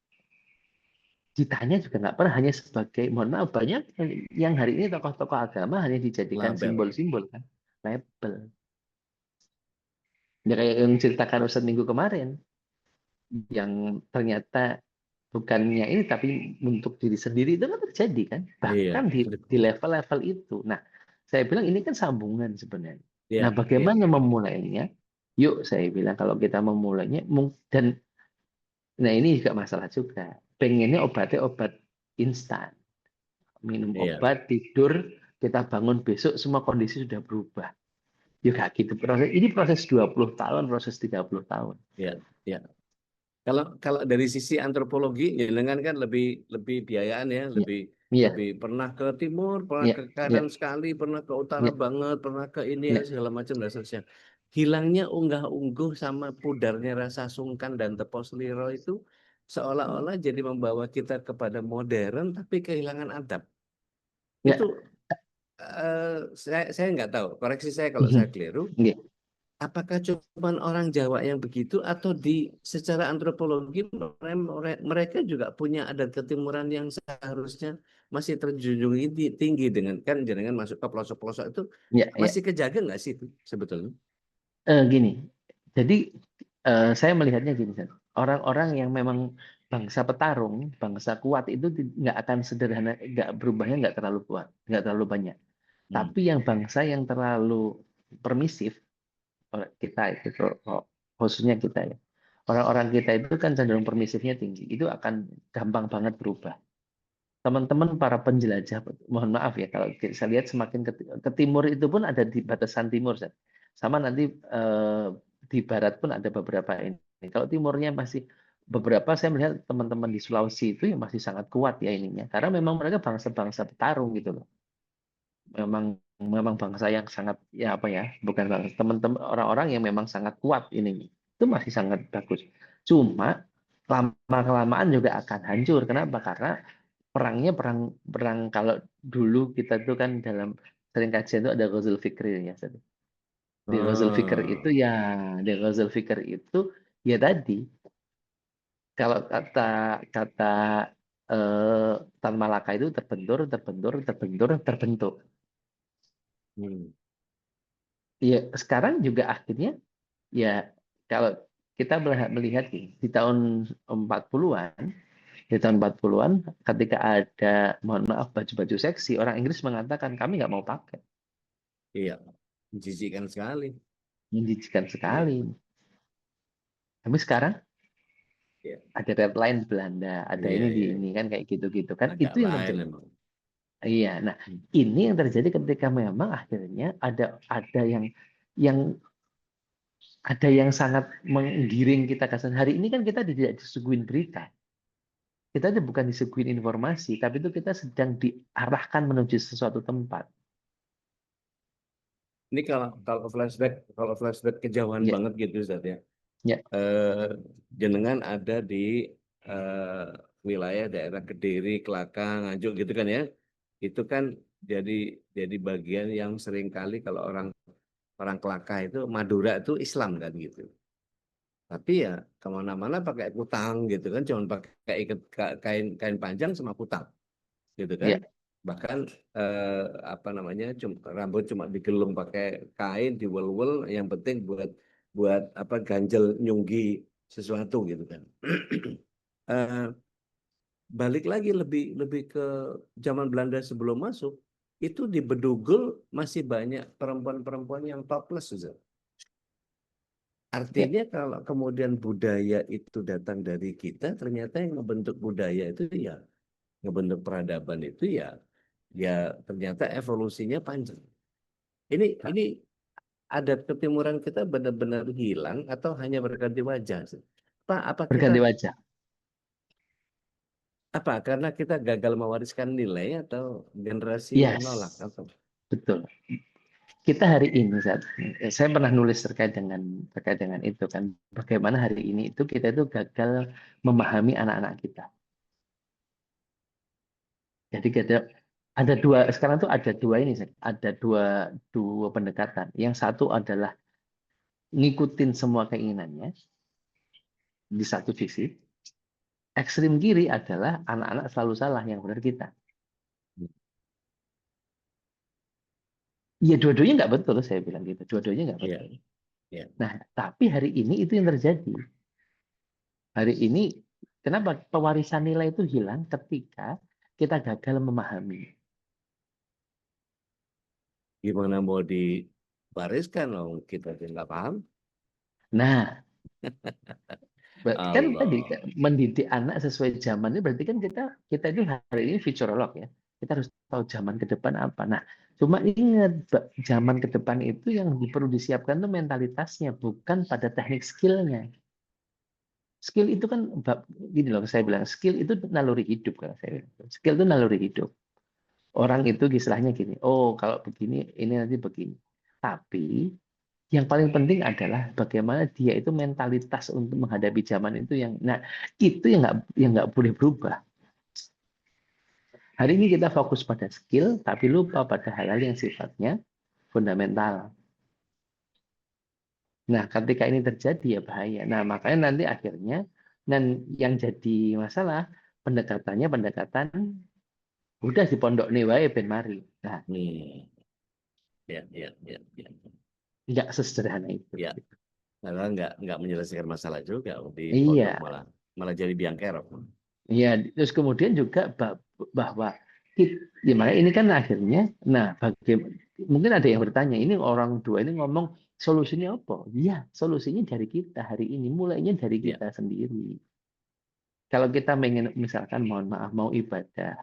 ditanya juga nggak pernah, hanya sebagai, mohon maaf, banyak yang hari ini tokoh-tokoh agama hanya dijadikan Label. simbol-simbol kan, label. Ya kayak yang ceritakan Ustadz minggu kemarin, yang ternyata bukannya ini tapi untuk diri sendiri itu kan terjadi kan, Iya. bahkan di level-level itu. Nah, saya bilang ini kan sambungan sebenarnya. Iya. Nah, bagaimana memulainya? Yuk, saya bilang kalau kita memulainya, dan nah ini juga masalah juga. Pengennya obatnya obat instan. Minum Iya. obat, tidur, kita bangun besok semua kondisi sudah berubah. Ya kayak gitu. Ini proses 20 tahun, proses 30 tahun. Iya. Iya. Kalau dari sisi antropologi, jenengan kan lebih biayaan ya, Iya, iya, lebih pernah ke timur, pernah iya, ke iya, kanan sekali, pernah ke utara iya, banget, pernah ke ini iya. segala macam dan seterusnya. Hilangnya unggah-ungguh sama pudarnya rasa sungkan dan tepos liro itu seolah-olah jadi membawa kita kepada modern tapi kehilangan adab. Iya. Itu saya nggak tahu. Koreksi saya kalau saya keliru. Iya. Apakah cuma orang Jawa yang begitu atau di secara antropologi mereka juga punya adat ketimuran yang seharusnya masih terjunjung tinggi dengan kan jenengan masuk ke pelosok-pelosok itu Iya, iya. masih kejaga nggak sih itu sebetulnya? Gini, jadi saya melihatnya gini, San. Orang-orang yang memang bangsa petarung, bangsa kuat itu nggak akan sederhana, nggak berubahnya nggak terlalu kuat, nggak terlalu banyak. Tapi yang bangsa yang terlalu permisif, kita itu khususnya kita ya, orang-orang kita itu kan cenderung permisifnya tinggi, itu akan gampang banget berubah. Teman-teman para penjelajah, mohon maaf ya kalau saya lihat semakin ke timur itu pun ada di batasan timur, San. Sama nanti di barat pun ada beberapa ini. Kalau timurnya masih beberapa, saya melihat teman-teman di Sulawesi itu yang masih sangat kuat ya ininya, karena memang mereka bangsa-bangsa petarung gitu loh. Memang bangsa yang sangat ya apa ya, bukan bangsa, teman-teman orang-orang yang memang sangat kuat ini, itu masih sangat bagus. Cuma lama kelamaan juga akan hancur. Kenapa? Karena perangnya perang perang kalau dulu kita tuh kan dalam sering kajian itu ada Ghazal Fikri ya. Di Ghazal Fikr itu Ah, ya, di Ghazal Fikr itu ya tadi kalau kata kata Tan Malaka itu terbentur, terbentur, terbentur, terbentuk. hmm. Ya, sekarang juga akhirnya ya kalau kita melihat di tahun 40-an, di tahun 40-an ketika ada mohon maaf baju-baju seksi, orang Inggris mengatakan kami nggak mau pakai. Iya, menjijikan sekali. Menjijikan Iya, sekali. Tapi sekarang iya, ada red line di Belanda, ada iya, ini di iya. ini kan kayak gitu-gitu kan. Agak Itu yang lain terjadi. emang. Iya, nah ini yang terjadi ketika memang akhirnya ada yang ada yang sangat menggiring kita ke sana. Hari ini kan kita tidak disuguhin berita. Kita itu bukan disuguhin informasi, tapi itu kita sedang diarahkan menuju sesuatu tempat. Ini kalau flashback kejauhan Ya, banget gitu Ustaz ya. ya, Jenengan ada di eh, wilayah daerah Kediri, Kelakang, Nganjuk gitu kan ya. Itu kan jadi jadi bagian yang seringkali kalau orang orang Kelakah itu Madura itu Islam kan gitu. Tapi ya kemana-mana pakai kutang gitu kan, cuma pakai kain kain panjang sama kutang gitu kan. ya. Bahkan apa namanya rambut cuma digelung pakai kain diwel-wel, yang penting buat buat apa ganjel nyunggi sesuatu gitu kan. Eh, Balik lagi lebih lebih ke zaman Belanda sebelum masuk, itu di Bedugul masih banyak perempuan-perempuan yang topless Ustaz. Ya. Artinya kalau kemudian budaya itu datang dari kita, ternyata yang membentuk budaya itu ya, ngebentuk peradaban itu ya, ya ternyata evolusinya panjang. Ini adat ketimuran kita benar-benar hilang atau hanya berganti wajah sih? Pak, Berganti wajah. apa karena kita gagal mewariskan nilai atau generasi menolak Yes, atau betul. Kita hari ini, saya pernah nulis terkait dengan itu kan, bagaimana hari ini itu kita itu gagal memahami anak-anak kita. Jadi ada dua sekarang tuh ada dua ini, Sek. Ada dua pendekatan. Yang satu adalah ngikutin semua keinginannya di satu sisi. Ekstrim kiri adalah anak-anak selalu salah, yang benar kita. Ya dua-duanya nggak betul, saya bilang gitu. Dua-duanya nggak Iya, betul. iya. Nah, tapi hari ini itu yang terjadi. Hari ini, kenapa pewarisan nilai itu hilang ketika kita gagal memahami. Gimana mau diwariskan loh kita nggak paham? Nah, kan tadi Allah. mendidik anak sesuai zaman ini berarti kan kita itu hari ini futurolog ya. Kita harus tahu zaman ke depan apa. Nah, cuma ingat zaman ke depan itu yang perlu disiapkan tuh mentalitasnya, bukan pada teknik skillnya. Skill itu kan gini loh, saya bilang skill itu naluri hidup kan saya bilang. Skill itu naluri hidup. Orang itu istilahnya gini, oh kalau begini ini nanti begini. Tapi yang paling penting adalah bagaimana dia itu mentalitas untuk menghadapi zaman itu nah itu yang nggak boleh berubah. Hari ini kita fokus pada skill tapi lupa pada hal-hal yang sifatnya fundamental. Nah, ketika ini terjadi ya bahaya. Nah, makanya nanti akhirnya dan yang jadi masalah pendekatan udah di pondok nih wae ben mari. Nah, Ya, ya, ya, ya. nggak sesederhana itu. Ya. Karena nggak menyelesaikan masalah juga di pondok Iya, malah jadi biang kerok. iya. Terus kemudian juga bahwa ya makanya ini kan akhirnya, nah mungkin ada yang bertanya, ini orang dua ini ngomong solusinya apa? Iya, solusinya dari kita hari ini, mulainya dari Ya, kita sendiri. Kalau kita misalkan mohon maaf mau ibadah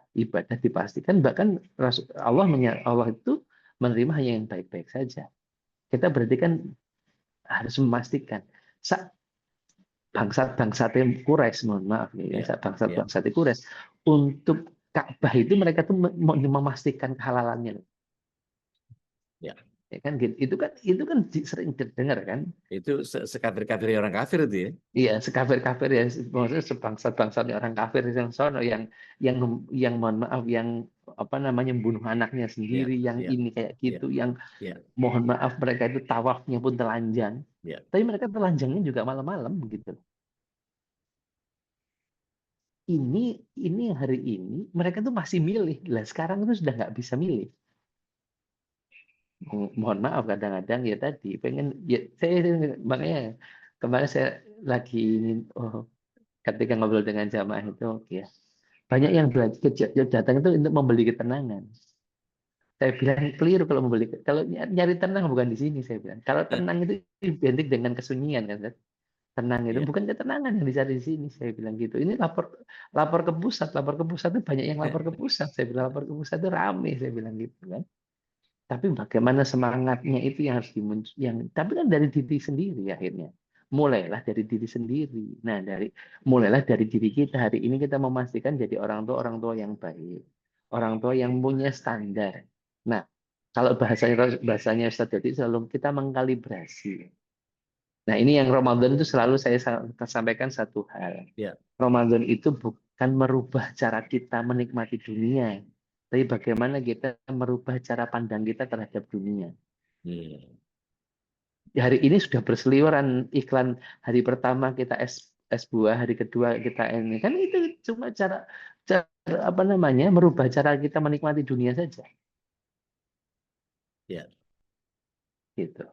dipastikan bahkan Allah itu menerima hanya yang baik-baik saja. Kita berarti kan harus memastikan bangsat-bangsat Quraisy, mohon maaf ya, ya, ya, bangsat-bangsat Quraisy untuk Ka'bah itu mereka tuh memastikan kehalalannya. ya. Ya kan gitu. Itu kan sering dengar kan? Itu sekafir-kafir orang kafir itu ya. Iya, sekafir-kafir ya, maksudnya sebangsat-bangsatnya orang kafir yang sono yang yang mohon maaf yang apa namanya membunuh anaknya Ya, sendiri, yang ya, ini kayak ya, gitu, yang ya, mohon maaf mereka itu tawafnya pun telanjang. ya. Tapi mereka telanjangnya juga malam-malam begitu. Ini hari ini mereka tuh masih milih. Lah sekarang itu sudah nggak bisa milih. Mohon maaf kadang-kadang ya tadi pengen ya saya makanya kemarin saya lagi ketika ngobrol dengan jamaah itu oke ya. Banyak yang datang itu untuk membeli ketenangan. Saya bilang keliru kalau membeli. Kalau nyari tenang bukan di sini saya bilang. Kalau tenang itu identik dengan kesunyian kan. Tenang itu Ya. bukan ketenangan yang dicari di sini saya bilang gitu. Ini lapor ke pusat, lapor ke pusat itu banyak yang lapor ke pusat. Saya bilang lapor ke pusat itu rame saya bilang gitu kan. Tapi bagaimana semangatnya itu yang harus dimuncul, tapi kan dari diri sendiri akhirnya. Mulailah dari diri sendiri. Nah, mulailah dari diri kita. Hari ini kita memastikan jadi orang tua yang baik. Orang tua yang punya standar. Nah, kalau bahasanya Ustaz Dodi selalu kita mengkalibrasi. Nah, ini yang Ramadan itu selalu saya sampaikan satu hal. Ya. Ramadan itu bukan merubah cara kita menikmati dunia, tapi bagaimana kita merubah cara pandang kita terhadap dunia. Hari ini sudah berseliweran iklan hari pertama kita es buah, hari kedua kita ini. Kan itu cuma cara apa namanya merubah cara kita menikmati dunia saja. Ya. Gitu.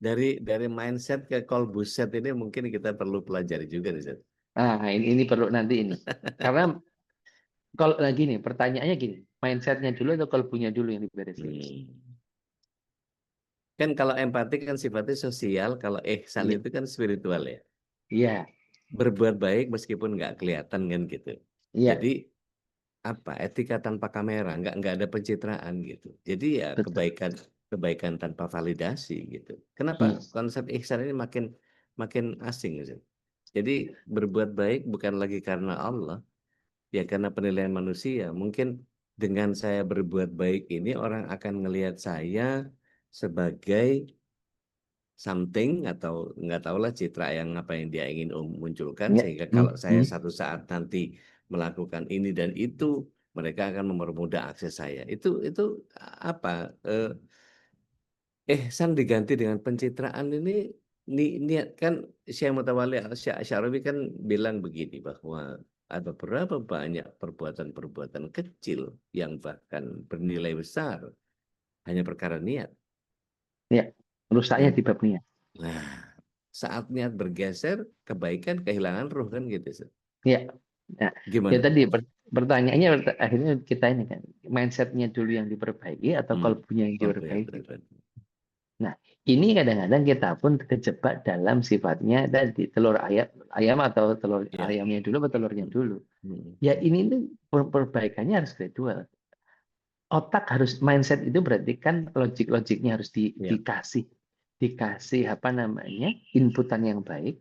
Dari mindset ke kolbuset ini mungkin kita perlu pelajari juga nih, Zat. Nah, ini perlu nanti ini. Karena kalau gini, pertanyaannya gini, mindsetnya dulu atau kalbunya dulu yang diberesin? Kan kalau empati kan sifatnya sosial, kalau ihsan Iya. itu kan spiritual ya. Iya. Berbuat baik meskipun nggak kelihatan kan gitu. Iya. Jadi apa etika tanpa kamera, nggak ada pencitraan gitu. Jadi ya Betul. kebaikan tanpa validasi gitu. Kenapa konsep ihsan ini makin asing gitu. Jadi berbuat baik bukan lagi karena Allah, ya karena penilaian manusia. Mungkin dengan saya berbuat baik ini orang akan ngelihat saya sebagai something atau nggak tahulah citra apa yang dia ingin munculkan, Iya. sehingga kalau saya satu saat nanti melakukan ini dan itu mereka akan mempermudah akses saya. Itu apa? Ihsan diganti dengan pencitraan ini niat kan Syekh Mutawalli Asy'arawi kan bilang begini bahwa ada berapa banyak perbuatan-perbuatan kecil yang bahkan bernilai besar hanya perkara niat. Ya, rusaknya Dan di bab niat. nah, saat niat bergeser, kebaikan kehilangan ruh kan gitu. Ustaz. Ya, nah, ya Gimana? tadi pertanyaannya akhirnya kita ini kan mindsetnya dulu yang diperbaiki atau kalbunya yang Oh, ya, diperbaiki. benar. Nah, ini kadang-kadang kita pun terjebak dalam sifatnya tadi telur ayam atau telur Ya. ayamnya dulu atau telurnya dulu. Hmm. Ya ini tuh perbaikannya harus gradual. Otak harus mindset itu berarti kan logiknya harus Ya. dikasih apa namanya inputan yang baik.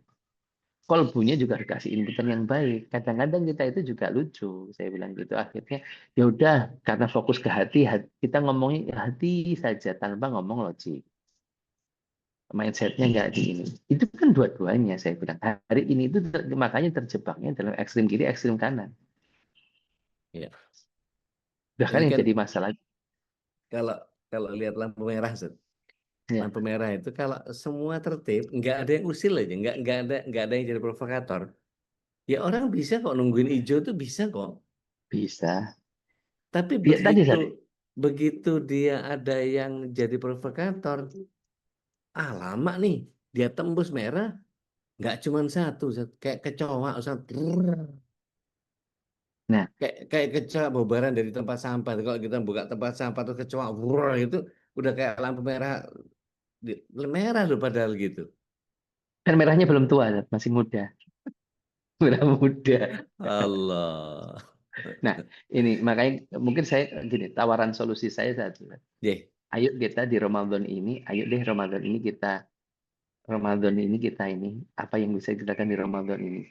Kolbunya juga dikasih inputan yang baik. Kadang-kadang kita itu juga lucu, saya bilang gitu. Akhirnya ya udah karena fokus ke hati, kita ngomongin hati saja tanpa ngomong logik. Mindsetnya nggak di ini. Itu kan dua-duanya saya bilang. Hari ini itu makanya terjebaknya dalam ekstrim kiri, ekstrim kanan. Ya. Bahkan Ini yang kan jadi masalah. kalau lihat lampu merah, Ustaz. Ya, Lampu merah itu kalau semua tertib, nggak ada yang usil aja, nggak ada yang jadi provokator. Ya orang bisa kok nungguin hijau tuh bisa kok. bisa. Tapi Ya, tadi begitu tadi. begitu dia ada yang jadi provokator, lama nih dia tembus merah, nggak cuma satu, Ustaz. Kayak kecoa, Ustaz. Nah, Kayak kecoa bobaran dari tempat sampah. Kalau kita buka tempat sampah tuh kecoa, itu udah kayak lampu merah, merah loh padahal gitu. kan merahnya belum tua, masih muda. Merah muda. Allah. Nah, ini makanya mungkin saya gini, tawaran solusi saya satu. Deh, Ayo kita di Ramadan ini, ayo deh Ramadan ini kita ini apa yang bisa kita lakukan di Ramadan ini.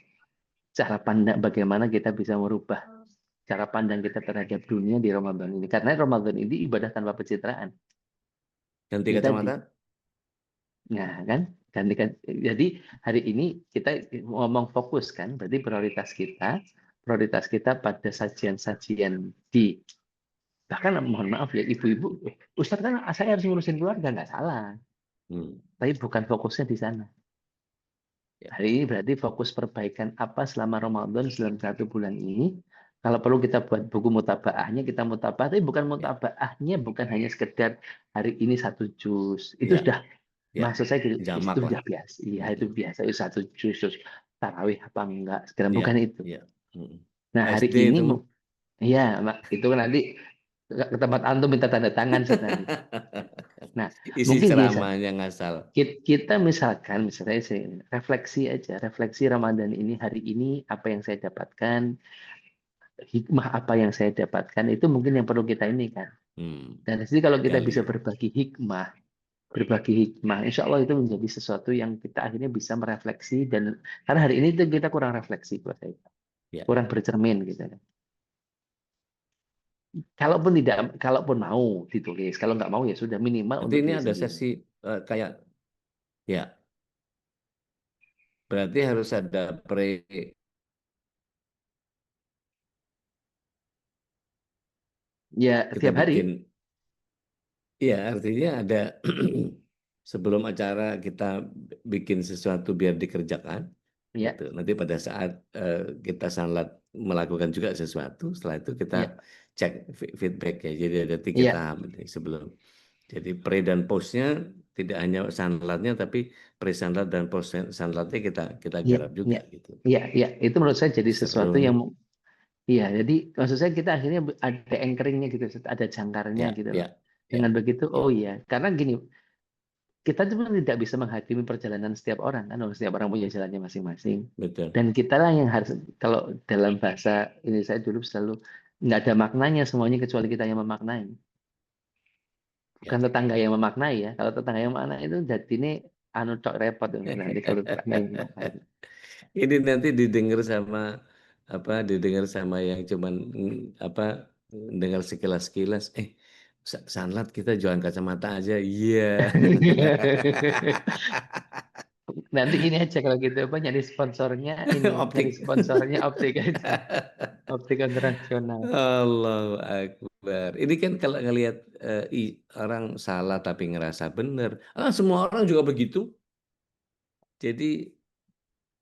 Cara pandang bagaimana kita bisa merubah cara pandang kita terhadap dunia di Ramadan ini. Karena Ramadan ini ibadah tanpa pencitraan. ganti Ini tadi. kacamata. Nah, kan? Gantikan. Jadi hari ini kita ngomong fokus kan, berarti prioritas kita pada sajian-sajian di bahkan mohon maaf ya ibu-ibu, Ustadz kan saya harus ngurusin keluarga nggak salah, tapi bukan fokusnya di sana. Ya. Hari ini berarti fokus perbaikan apa selama Ramadan dalam 1 bulan ini. Kalau perlu kita buat buku mutabaahnya, kita mutabaah, tapi bukan mutabaahnya bukan hanya sekedar hari ini 1 juz. Itu Ya. sudah Ya. maksud saya gitu, Jamak itu lah. sudah biasa. Iya, itu biasa. Itu 1 juz, terus tarawih apa enggak, sekarang Ya. bukan itu. Ya. Nah, hari SD ini itu. iya, itu kan nanti ke tempat antum minta tanda tangan nanti. Nah, Isi mungkin bisa ceramahnya ngasal. kita misalnya refleksi aja, refleksi Ramadan ini hari ini apa yang saya dapatkan, hikmah apa yang saya dapatkan itu mungkin yang perlu kita ini kan. Dan jadi kalau kita bisa Gali. berbagi hikmah, insya Allah itu menjadi sesuatu yang kita akhirnya bisa merefleksi dan karena hari ini kita kurang refleksi buat saya, Ya. kurang bercermin gitu. Kalaupun mau ditulis, kalau nggak mau ya sudah minimal Berarti untuk ini diri ada sendiri. sesi kayak ya. Berarti harus ada Ya kita tiap bikin. hari. Iya, artinya ada sebelum acara kita bikin sesuatu biar dikerjakan. Ya, Gitu. Nanti pada saat kita sanlat melakukan juga sesuatu, setelah itu kita ya, cek feedback ya. Jadi ada 3 ya, tahap ini sebelum. Jadi pre dan postnya tidak hanya sanlatnya, tapi pre sanlat dan post sanlatnya kita ya, garap juga ya, gitu. ya, ya. Itu menurut saya jadi Seru sesuatu nih. yang, iya. Jadi maksud saya kita akhirnya ada anchoringnya gitu, ada jangkarnya Ya, gitu loh. ya, ya, Dengan begitu, ya. oh iya, karena gini, kita cuma tidak bisa menghakimi perjalanan setiap orang kan, setiap orang punya jalannya masing-masing. Betul. Dan kita lah yang harus, kalau dalam bahasa ini saya dulu selalu nggak ada maknanya semuanya kecuali kita yang memaknai. Bukan tetangga yang memaknai ya. Kalau tetangga yang memaknai itu jadi ini anu tok repot nanti kalau tetangga yang memaknai. Ini nanti didengar sama yang cuman apa dengar sekilas-sekilas sanlat kita jualan kacamata aja. Iya. Nanti ini aja kalau gitu apa nyari sponsornya ini, nyari Optik. sponsornya optik aja. Optik konvensional. Allahu Akbar. Ini kan kalau ngelihat orang salah tapi ngerasa benar. Semua orang juga begitu. Jadi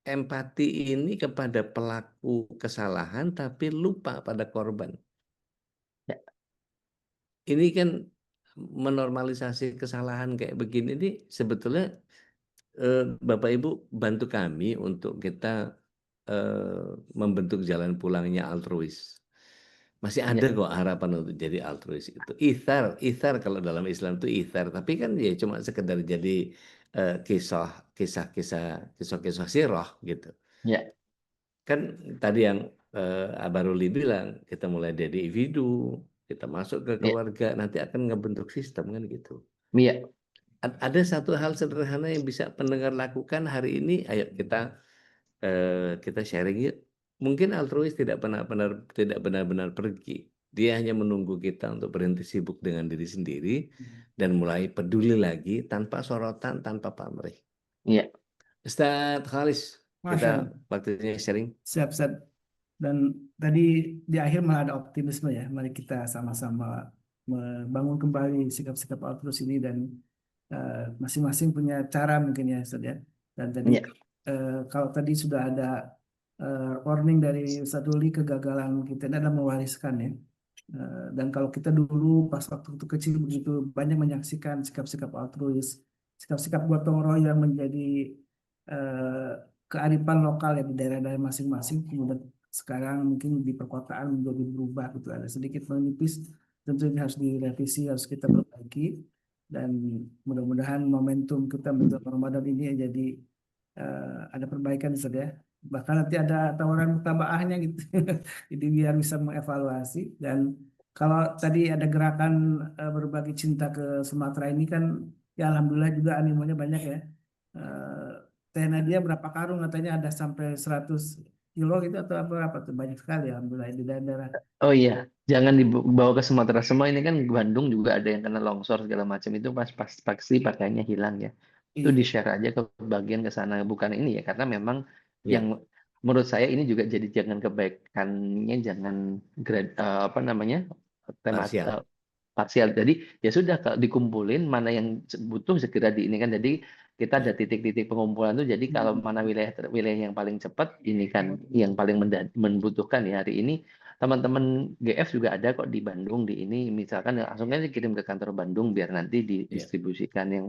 empati ini kepada pelaku kesalahan tapi lupa pada korban. Ya. Ini kan menormalisasi kesalahan kayak begini nih sebetulnya Bapak Ibu bantu kami untuk kita membentuk jalan pulangnya altruis. Masih ada Ya. kok harapan untuk jadi altruis itu. Ithar kalau dalam Islam itu ithar, tapi kan ya cuma sekedar jadi kisah-kisah sirah gitu. Ya. Kan tadi yang Abaruli bilang, kita mulai dari individu, kita masuk ke Ya. keluarga, nanti akan ngebentuk sistem kan gitu. Iya. Ada satu hal sederhana yang bisa pendengar lakukan hari ini, ayo kita sharing yuk. Mungkin altruis tidak benar-benar pergi. Dia hanya menunggu kita untuk berhenti sibuk dengan diri sendiri dan mulai peduli lagi tanpa sorotan, tanpa pamrih. Iya. Ustadz Khalis, Masya kita Allah. waktunya sharing. Siap, siap. Dan tadi di akhir malah ada optimisme ya. Mari kita sama-sama membangun kembali sikap-sikap altruis ini dan masing-masing punya cara mungkin ya, Ustaz ya. Dan tadi Iya. kalau tadi sudah ada warning dari Ustaz Duli, kegagalan kita ini adalah mewariskan ya. Dan kalau kita dulu pas waktu itu kecil begitu banyak menyaksikan sikap-sikap altruis, sikap-sikap gotong royong yang menjadi eh, kearifan lokal ya di daerah-daerah masing-masing, kemudian sekarang mungkin di perkotaan menjadi berubah gitu, ada sedikit menipis, tentu ini harus direvisi, harus kita perbaiki, dan mudah-mudahan momentum kita menjelang Ramadan ini jadi ada perbaikan Ustaz ya. Bahkan nanti ada tawaran tambahannya gitu. Jadi biar bisa mengevaluasi. Dan kalau tadi ada gerakan berbagi cinta ke Sumatera ini kan ya alhamdulillah juga animonya banyak ya. Teh Nadia berapa karung katanya ada sampai 100 kilo gitu atau apa tuh, banyak sekali alhamdulillah di daerah. Oh iya, jangan dibawa ke Sumatera semua. Ini kan Bandung juga ada yang kena longsor segala macam itu pasti pakaiannya hilang ya. Itu Iya. di-share aja ke bagian ke sana, bukan ini ya, karena memang Ya. yang menurut saya ini juga jadi jangan kebaikannya jangan apa namanya Parsial. parsial. Jadi ya sudah kalau dikumpulin mana yang butuh segera di ini kan. Jadi kita ada titik-titik pengumpulan tuh. Jadi kalau mana wilayah yang paling cepat ini kan yang paling membutuhkan ya hari ini. Teman-teman GF juga ada kok di Bandung di ini, misalkan langsung aja kirim ke kantor Bandung biar nanti didistribusikan yang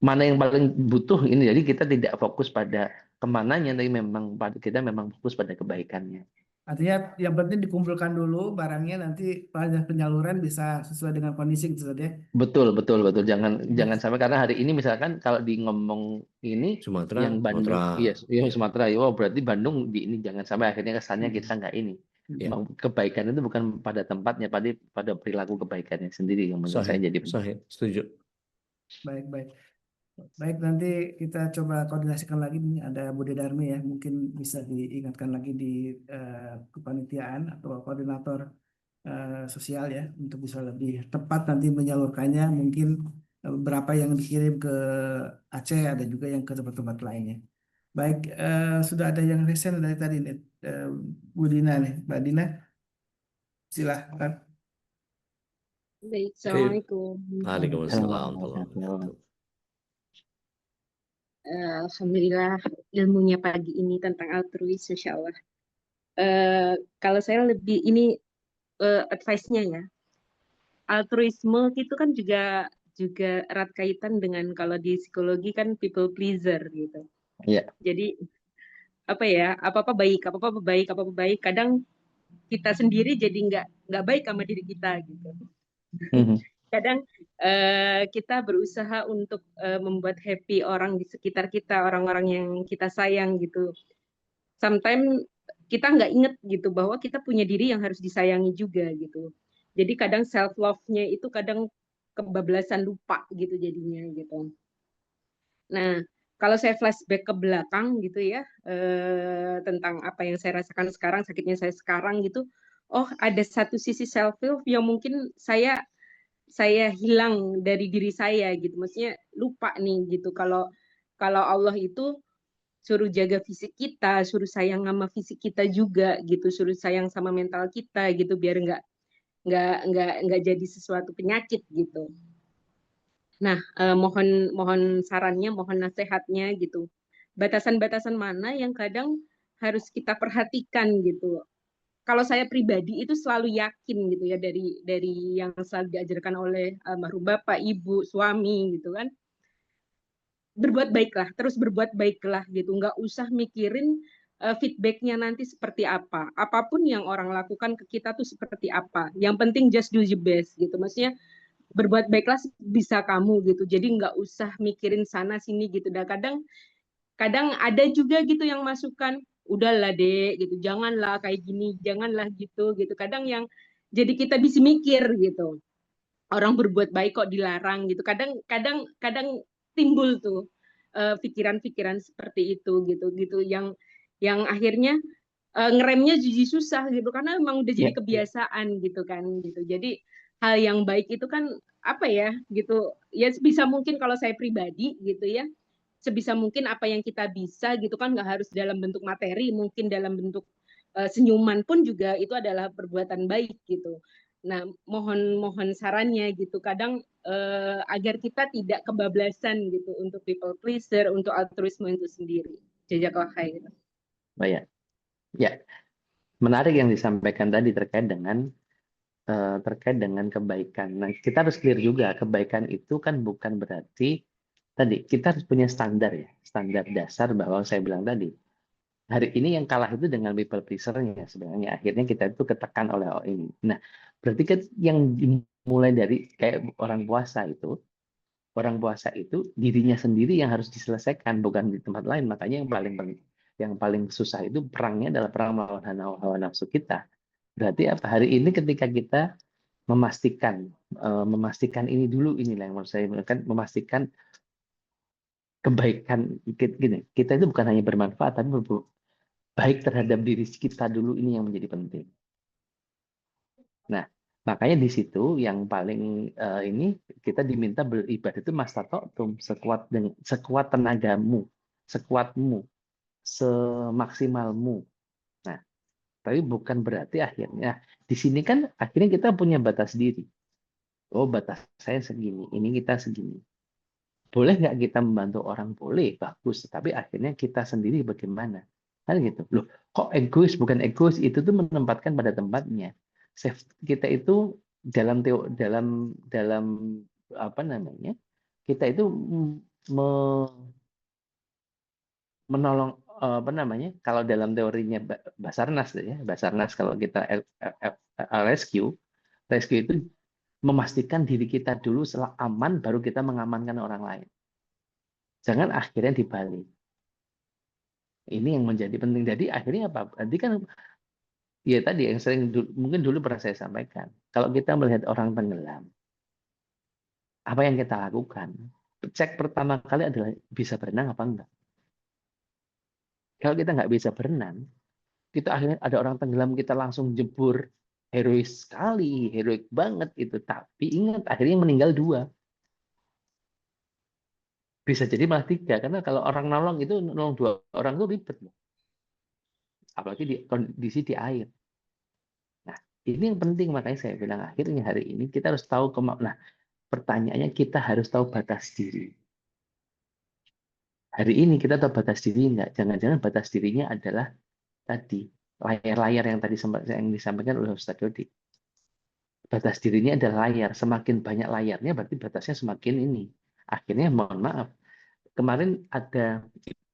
mana yang paling butuh ini. Jadi kita tidak fokus pada kemananya, tapi kita memang fokus pada kebaikannya. Artinya yang penting dikumpulkan dulu barangnya, nanti pada penyaluran bisa sesuai dengan kondisi gitu saja. Betul. Jangan sampai, karena hari ini misalkan kalau di ngomong ini Sumatera, yang Bandung, iya Sumatera, oh berarti Bandung di ini, jangan sampai akhirnya kesannya kita nggak ini. Ya. Kebaikan itu bukan pada tempatnya, pada perilaku kebaikannya sendiri yang menurut saya jadi penting. Sahih, setuju. Baik, nanti kita coba koordinasikan lagi nih, ada Budi Darmi ya, mungkin bisa diingatkan lagi di kepanitiaan atau koordinator sosial ya, untuk bisa lebih tepat nanti menyalurkannya. Mungkin berapa yang dikirim ke Aceh, ada juga yang ke tempat-tempat lainnya. Baik, sudah ada yang resen dari tadi nih, Bu Dina nih, Mbak Dina, silahkan. Baik, Assalamualaikum. Waalaikumsalam. Alhamdulillah ilmunya pagi ini tentang altruis, Masya Allah. Kalau saya lebih ini advice-nya ya, altruisme itu kan juga erat kaitan dengan kalau di psikologi kan people pleaser gitu. Iya. Jadi apa ya, apa-apa baik. Kadang kita sendiri jadi nggak baik sama diri kita gitu. Kadang kita berusaha untuk membuat happy orang di sekitar kita, orang-orang yang kita sayang gitu. Sometimes kita nggak inget gitu bahwa kita punya diri yang harus disayangi juga gitu. Jadi kadang self love-nya itu kadang kebablasan, lupa gitu jadinya gitu. Nah, kalau saya flashback ke belakang gitu ya, tentang apa yang saya rasakan sekarang, sakitnya saya sekarang gitu, oh ada satu sisi self love yang mungkin saya hilang dari diri saya gitu, maksudnya lupa nih gitu. Kalau kalau Allah itu suruh jaga fisik kita, suruh sayang sama fisik kita juga gitu, suruh sayang sama mental kita gitu biar nggak jadi sesuatu penyakit gitu. Nah, mohon mohon sarannya, mohon nasihatnya gitu. Batasan-batasan mana yang kadang harus kita perhatikan gitu. Kalau saya pribadi itu selalu yakin gitu ya dari yang selalu diajarkan oleh almarhum bapak, ibu, suami gitu kan. Berbuat baiklah, terus berbuat baiklah gitu. Nggak usah mikirin feedbacknya nanti seperti apa. Apapun yang orang lakukan ke kita tuh seperti apa. Yang penting just do your best gitu. Maksudnya berbuat baiklah bisa kamu gitu. Jadi nggak usah mikirin sana sini gitu. Dan kadang kadang ada juga gitu yang masukan, udahlah dek gitu, janganlah kayak gini, janganlah gitu kadang yang jadi kita bisa mikir gitu, orang berbuat baik kok dilarang gitu, kadang kadang kadang timbul tuh pikiran-pikiran seperti itu gitu gitu yang akhirnya ngeremnya jadi susah gitu karena emang udah jadi Ya, kebiasaan gitu kan gitu. Jadi hal yang baik itu kan apa ya gitu ya bisa mungkin kalau saya pribadi gitu ya sebisa mungkin apa yang kita bisa gitu kan nggak harus dalam bentuk materi mungkin dalam bentuk senyuman pun juga itu adalah perbuatan baik gitu. Nah mohon mohon sarannya gitu kadang agar kita tidak kebablasan gitu untuk people pleaser untuk altruisme itu sendiri. Jazakallah khair. Baik. Ya, menarik yang disampaikan tadi terkait dengan kebaikan. Nah, kita harus clear juga, kebaikan itu kan bukan berarti tadi kita harus punya standar ya, standar dasar bahwa saya bilang tadi. Hari ini yang kalah itu dengan people pleaser-nya sebenarnya. Akhirnya kita itu ketekan oleh ini. Nah, berarti kan yang dimulai dari kayak orang puasa itu dirinya sendiri yang harus diselesaikan, bukan di tempat lain. Makanya yang paling susah itu perangnya adalah perang melawan hawa nafsu kita. Berarti apa? Hari ini ketika kita memastikan ini dulu, inilah yang menurut saya kan memastikan kebaikan gini. Kita itu bukan hanya bermanfaat, tapi baik terhadap diri kita dulu, ini yang menjadi penting. Nah, makanya di situ yang paling ini kita diminta beribadah itu mastata'tum, sekuat tenagamu, sekuatmu, semaksimalmu. Nah, tapi bukan berarti akhirnya di sini kan akhirnya kita punya batas diri. Oh, batas saya segini, ini kita segini. Boleh nggak kita membantu orang? Boleh, bagus. Tapi akhirnya kita sendiri bagaimana? Kan gitu. Loh, kok egois? Bukan egois, itu tuh menempatkan pada tempatnya. Kita itu dalam apa namanya? Kita itu menolong apa namanya? Kalau dalam teorinya Basarnas ya, Basarnas kalau kita rescue itu memastikan diri kita dulu setelah aman baru kita mengamankan orang lain. Jangan akhirnya dibalik. Ini yang menjadi penting. Jadi akhirnya apa? Nanti kan ya tadi yang mungkin dulu pernah saya sampaikan. Kalau kita melihat orang tenggelam, apa yang kita lakukan? Cek pertama kali adalah bisa berenang apa enggak. Kalau kita nggak bisa berenang, kita akhirnya ada orang tenggelam, kita langsung jebur, herois sekali, heroik banget itu. Tapi ingat, akhirnya meninggal 2. Bisa jadi malah 3, karena kalau orang nolong itu nolong 2 orang itu ribet. Apalagi di kondisi di air. Nah, ini yang penting, makanya saya bilang akhirnya hari ini kita harus tahu nah, pertanyaannya kita harus tahu batas diri. Hari ini kita tahu batas diri enggak? Jangan-jangan batas dirinya adalah tadi layar-layar yang tadi yang disampaikan oleh Ustaz Dodi. Batas dirinya adalah layar. Semakin banyak layarnya berarti batasnya semakin ini. Akhirnya mohon maaf. Kemarin ada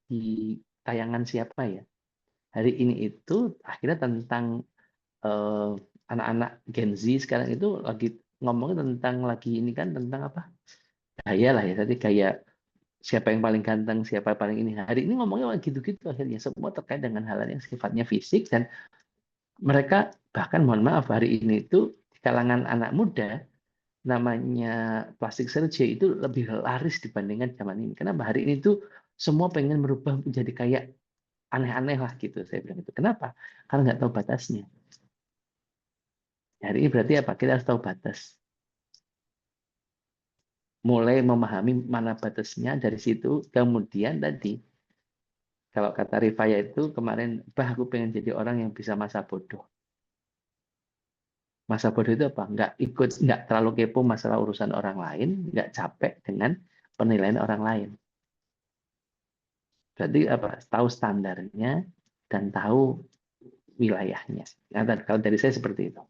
di tayangan siapa ya? Hari ini itu akhirnya tentang anak-anak Gen Z sekarang itu lagi ngomongin tentang lagi ini kan tentang apa? Gaya lah ya. Tadi gaya siapa yang paling ganteng, siapa yang paling ini. Hari ini ngomongnya gitu-gitu akhirnya semua terkait dengan hal yang sifatnya fisik dan mereka bahkan mohon maaf hari ini itu di kalangan anak muda namanya plastik surgery itu lebih laris dibandingkan zaman ini. Kenapa? Hari ini tuh semua pengen merubah menjadi kayak aneh-aneh lah gitu saya bilang itu. Kenapa? Karena nggak tahu batasnya. Hari ini berarti apa? Kita harus tahu batas. mulai memahami mana batasnya dari situ. Kemudian tadi, kalau kata Rifaya itu kemarin, bah aku pengen jadi orang yang bisa masa bodoh. Masa bodoh itu apa? Nggak terlalu kepo masalah urusan orang lain, nggak capek dengan penilaian orang lain. Berarti apa? Tahu standarnya dan tahu wilayahnya. Nah, kalau dari saya seperti itu.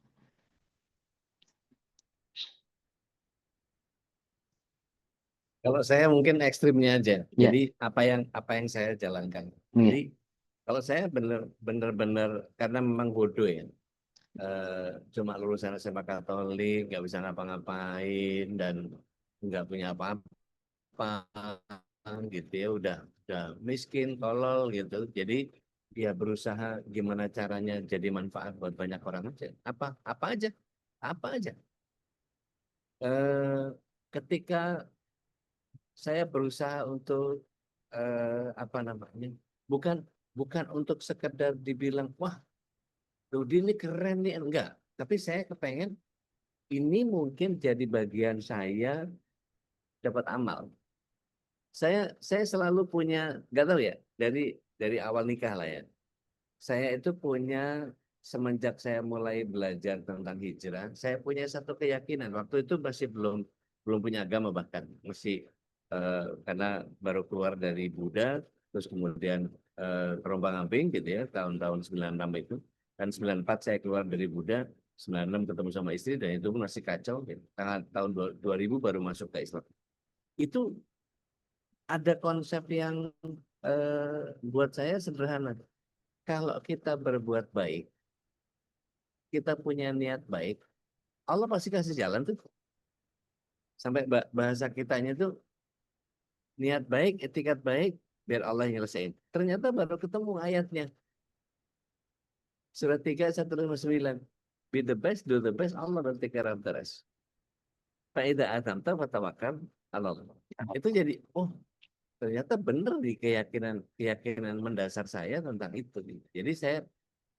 Kalau saya mungkin ekstrimnya aja. Ya, Jadi apa yang saya jalankan. ya. Jadi kalau saya bener-bener karena memang bodoh ya. Cuma lulusan SMA Katolik, nggak bisa ngapa-ngapain dan nggak punya apa-apa gitu ya, udah miskin, tolol gitu. Jadi ya berusaha gimana caranya jadi manfaat buat banyak orang aja. Apa aja, apa aja. Ketika saya berusaha untuk apa namanya, bukan bukan untuk sekedar dibilang wah Rudi ini keren nih, enggak, tapi saya kepengen ini mungkin jadi bagian saya dapat amal. Saya selalu punya, nggak tahu ya, dari awal nikah lah ya, saya itu punya, semenjak saya mulai belajar tentang hijrah, saya punya satu keyakinan. Waktu itu masih belum punya agama, bahkan masih karena baru keluar dari Buddha, terus kemudian terombang-ambing gitu ya, tahun-tahun 96 itu. Dan 94 saya keluar dari Buddha, 96 ketemu sama istri, dan itu pun masih kacau. Gitu. Tahun 2000 baru masuk ke Islam. Itu ada konsep yang buat saya sederhana. Kalau kita berbuat baik, kita punya niat baik, Allah pasti kasih jalan tuh. Sampai bahasa kitanya tuh, niat baik, etikat baik, biar Allah yang nyelesain. Ternyata baru ketemu ayatnya. Surat 3, 159. Be the best, do the best, Allah will take care of the rest. Fa'idha atamta fatawakal Allah. Itu jadi, oh ternyata benar di keyakinan mendasar saya tentang itu. Jadi saya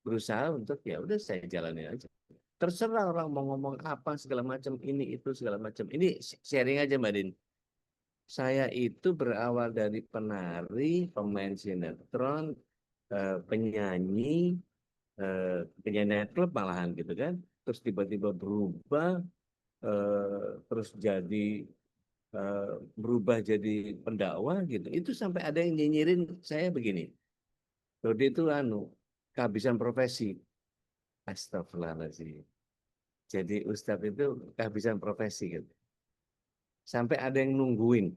berusaha untuk ya udah saya jalani aja. Terserah orang mau ngomong apa segala macam, ini itu segala macam. Ini sharing aja Mbak Din. Saya itu berawal dari penari, pemain sinetron, penyanyi, penyanyi klub malahan gitu kan. Terus tiba-tiba berubah, terus jadi berubah jadi pendakwah gitu. Itu sampai ada yang nyinyirin saya begini. Rodi itu kehabisan profesi. Astagfirullahaladzim. Jadi Ustadz itu kehabisan profesi gitu. Sampai ada yang nungguin.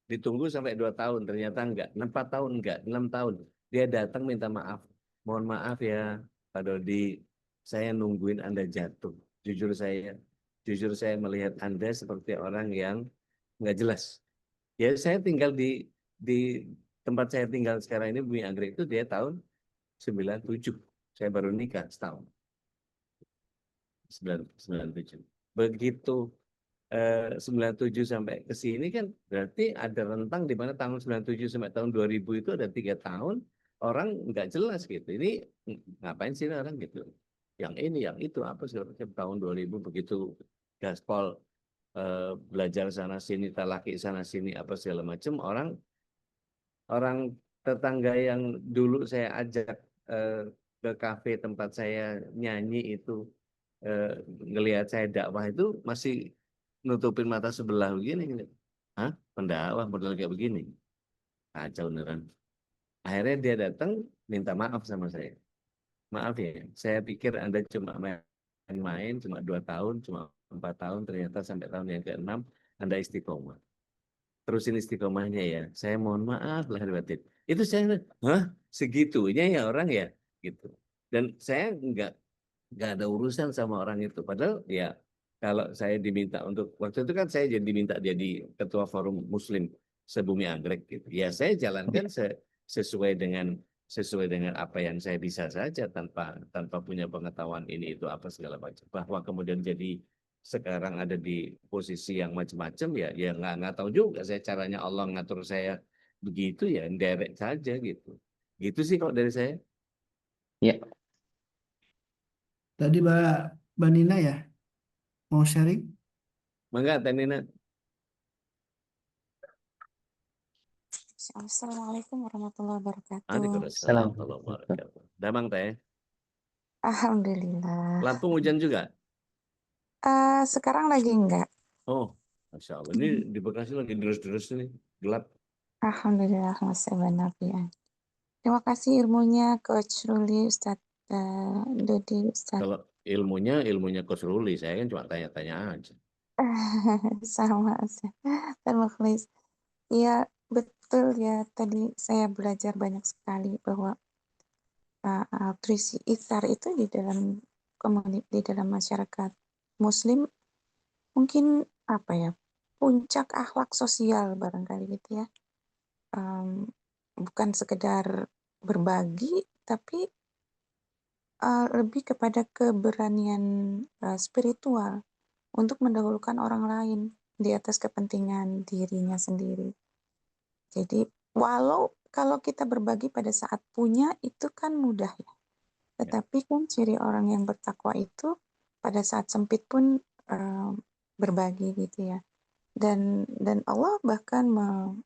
Ditunggu sampai 2 tahun, ternyata enggak. 4 tahun enggak, 6 tahun. Dia datang minta maaf. Mohon maaf ya Pak Dodi, saya nungguin Anda jatuh. Jujur saya melihat Anda seperti orang yang enggak jelas. Ya saya tinggal di tempat saya tinggal sekarang ini, Bumi Anggrek itu dia tahun 97. Saya baru nikah setahun. 97. Begitu 97 sampai ke sini kan berarti ada rentang di mana tahun 97 sampai tahun 2000 itu ada 3 tahun orang nggak jelas gitu. Ini ngapain sih orang gitu? Yang ini, yang itu apa segala macam. Tahun 2000 begitu gaspol, belajar sana sini, talaki sana sini apa segala macam, orang tetangga yang dulu saya ajak ke kafe tempat saya nyanyi itu, ngelihat saya dakwah itu masih nutupin mata sebelah begini. Hah? Pendakwah model kayak begini? Kacau beneran. Akhirnya dia datang minta maaf sama saya. Maaf ya, saya pikir Anda cuma main-main, cuma 2 tahun, cuma 4 tahun, ternyata sampai tahun yang ke-6 Anda istiqomah. Terusin istiqomahnya ya. Saya mohon maaf lahir batin. Itu saya, hah? Segitunya ya orang ya? Gitu. Dan saya nggak ada urusan sama orang itu. Padahal ya kalau saya diminta untuk, waktu itu kan saya jadi diminta jadi ketua forum muslim sebumi Anggrek gitu. Ya saya jalankan sesuai dengan apa yang saya bisa saja, tanpa punya pengetahuan ini itu apa segala macam. Bahwa kemudian jadi sekarang ada di posisi yang macam-macam ya nggak tahu juga saya caranya Allah ngatur saya begitu ya, direct saja gitu. Gitu sih kalau dari saya. Ya. Tadi Mbak Nina ya, mau sharing? Mangga Teh Nina. Assalamualaikum warahmatullahi wabarakatuh. Waalaikumsalam Salam. warahmatullahi wabarakatuh. Damang Teh. Alhamdulillah. Lampung hujan juga? Sekarang lagi enggak. Oh, Masya Allah. Ini di Bekasi lagi deres-deres ini. Gelap. Alhamdulillah masih benar ya. Terima kasih ilmunya Coach Ruli, Ustadz Dodi, Ustadz. Kalau ilmunya Coach Ruli, saya kan cuma tanya-tanya aja. Sama Ustadz. Dan Mukhlis. Iya, betul ya. Tadi saya belajar banyak sekali bahwa nutrisi itsar itu di dalam di dalam masyarakat Muslim mungkin apa ya, puncak akhlak sosial barangkali gitu ya. Bukan sekedar berbagi, tapi lebih kepada keberanian spiritual untuk mendahulukan orang lain di atas kepentingan dirinya sendiri. Jadi walau kalau kita berbagi pada saat punya itu kan mudah ya. Tetapi kan ciri orang yang bertakwa itu pada saat sempit pun berbagi gitu ya. Dan Allah bahkan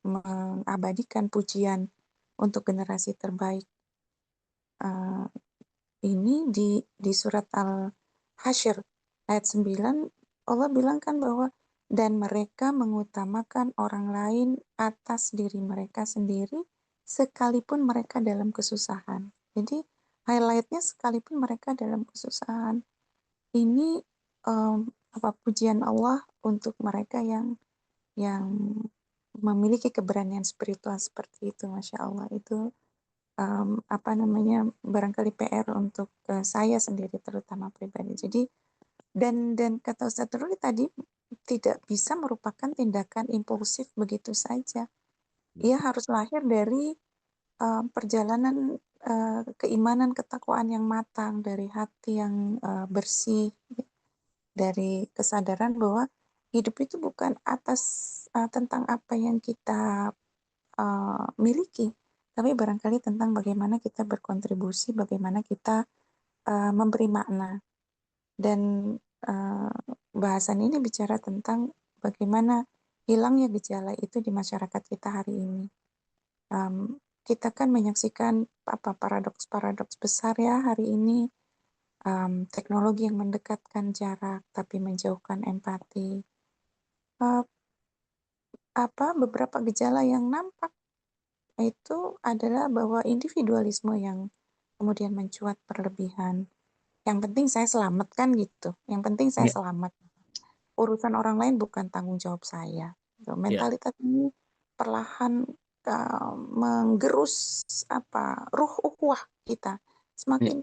mengabadikan pujian untuk generasi terbaik ini di surat Al-Hasyr ayat 9 Allah bilang kan bahwa dan mereka mengutamakan orang lain atas diri mereka sendiri sekalipun mereka dalam kesusahan. Jadi highlightnya sekalipun mereka dalam kesusahan. Ini pujian Allah untuk mereka yang memiliki keberanian spiritual seperti itu, Masya Allah. Itu barangkali PR untuk saya sendiri terutama pribadi. Jadi dan kata Ustadz Ruli tadi tidak bisa merupakan tindakan impulsif begitu saja. Ia harus lahir dari perjalanan keimanan ketakwaan yang matang, dari hati yang bersih, dari kesadaran bahwa hidup itu bukan atas tentang apa yang kita miliki, tapi barangkali tentang bagaimana kita berkontribusi, bagaimana kita memberi makna. Dan bahasan ini bicara tentang bagaimana hilangnya gejala itu di masyarakat kita hari ini. Kita kan menyaksikan paradoks-paradoks besar ya hari ini. Teknologi yang mendekatkan jarak tapi menjauhkan empati. Beberapa gejala yang nampak itu adalah bahwa individualisme yang kemudian mencuat berlebihan. Yang penting saya selamat kan gitu. Yang penting saya selamat. Urusan orang lain bukan tanggung jawab saya. Mentalitas ini perlahan menggerus ruh ukhuwah kita. Semakin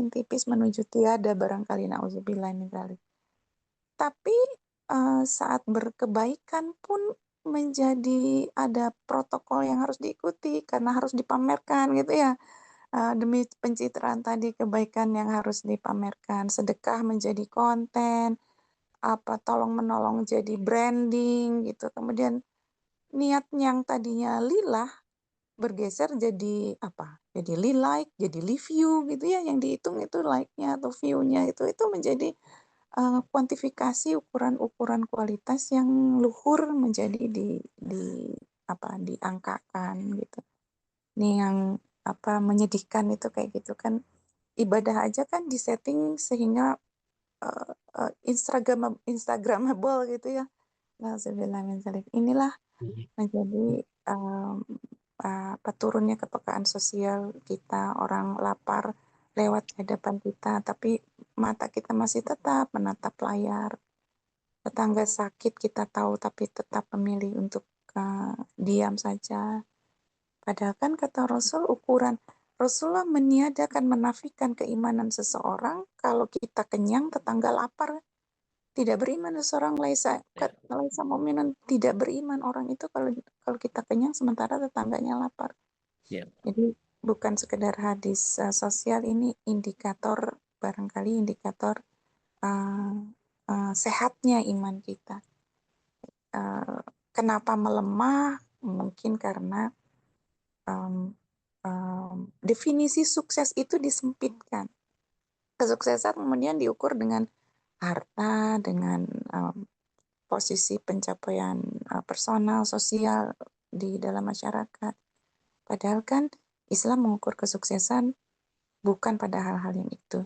tipis menuju tiada barangkali nauzubillah min dzalik. Tapi saat berkebaikan pun menjadi ada protokol yang harus diikuti karena harus dipamerkan gitu ya. Demi pencitraan tadi, kebaikan yang harus dipamerkan, sedekah menjadi konten, tolong menolong jadi branding gitu. Kemudian niat yang tadinya lillah bergeser jadi jadi like, jadi view gitu ya, yang dihitung itu like-nya atau view-nya itu menjadi kuantifikasi ukuran-ukuran kualitas yang luhur menjadi diangkakan gitu. Ini yang menyedihkan itu kayak gitu kan, ibadah aja kan disetting sehingga Instagramable gitu ya. Inilah menjadi turunnya kepekaan sosial kita. Orang lapar lewat hadapan kita, tapi mata kita masih tetap menatap layar. Tetangga sakit kita tahu, tapi tetap memilih untuk diam saja. Padahal kan kata Rasul, ukuran Rasulullah meniadakan, menafikan keimanan seseorang kalau kita kenyang, tetangga lapar. Tidak beriman seseorang, laisa mu'minun, tidak beriman orang itu kalau kita kenyang sementara tetangganya lapar. Jadi bukan sekedar hadis sosial, ini barangkali indikator sehatnya iman kita. Kenapa melemah? Mungkin karena definisi sukses itu disempitkan. Kesuksesan kemudian diukur dengan harta, dengan posisi pencapaian personal, sosial di dalam masyarakat. Padahal kan Islam mengukur kesuksesan bukan pada hal-hal yang itu,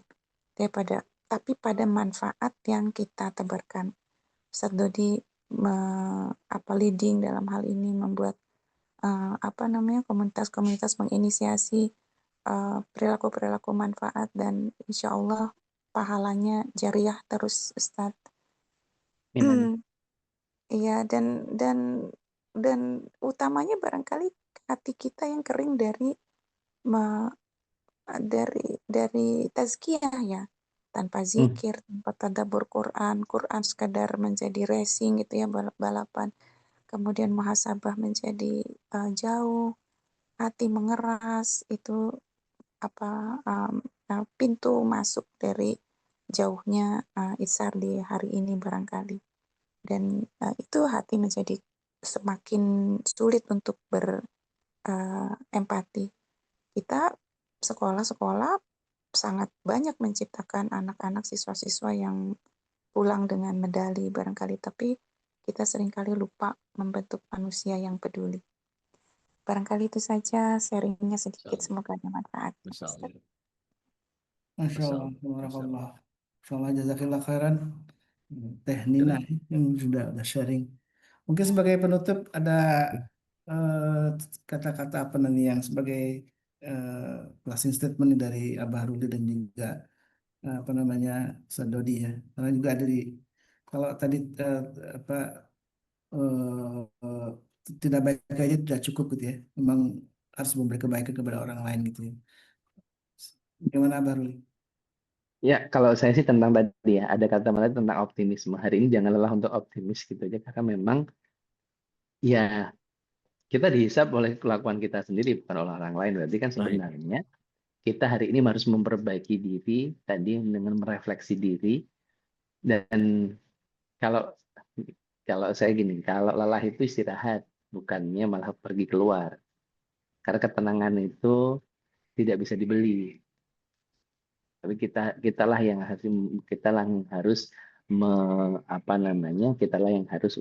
tapi pada manfaat yang kita tebarkan. Ustadz Dodi leading dalam hal ini, membuat komunitas-komunitas menginisiasi perilaku-perilaku manfaat, dan insya Allah pahalanya jariah terus, Ustadz. Iya, dan utamanya barangkali hati kita yang kering dari tazkiyah ya, tanpa zikir, tanpa tadabbur Quran sekadar menjadi racing gitu ya, balap-balapan, kemudian muhasabah menjadi jauh, hati mengeras, itu pintu masuk dari jauhnya Isar di hari ini barangkali. Dan itu hati menjadi semakin sulit untuk berempati. Kita sekolah-sekolah sangat banyak menciptakan anak-anak, siswa-siswa yang pulang dengan medali barangkali, tapi kita seringkali lupa membentuk manusia yang peduli. Barangkali itu saja sharingnya sedikit, semoga ada manfaatnya. Masya Allah. Masya Allah, Masya tabarakallah. Masya Allah, jazakillah khairan. Teh Nina yang sudah sharing. Mungkin sebagai penutup ada kata-kata apa nih yang sebagai closing statement dari Abah Ruli dan juga apa namanya Sadodi ya. Karena juga ada kalau tadi apa eh, tidak baik aja tidak cukup gitu ya. Memang harus memberi kebaikan kepada orang lain gitu ya. Gimana Abah Ruli? Ya, kalau saya sih tentang tadi ya, ada kata menarik tentang optimisme. Hari ini jangan lelah untuk optimis gitu aja, karena memang ya kita dihisap oleh kelakuan kita sendiri, bukan oleh orang lain. Berarti kan sebenarnya kita hari ini harus memperbaiki diri tadi dengan merefleksi diri. Dan kalau kalau saya gini, kalau lelah itu istirahat, bukannya malah pergi keluar. Karena ketenangan itu tidak bisa dibeli. Tapi kitalah yang harus kitalah yang harus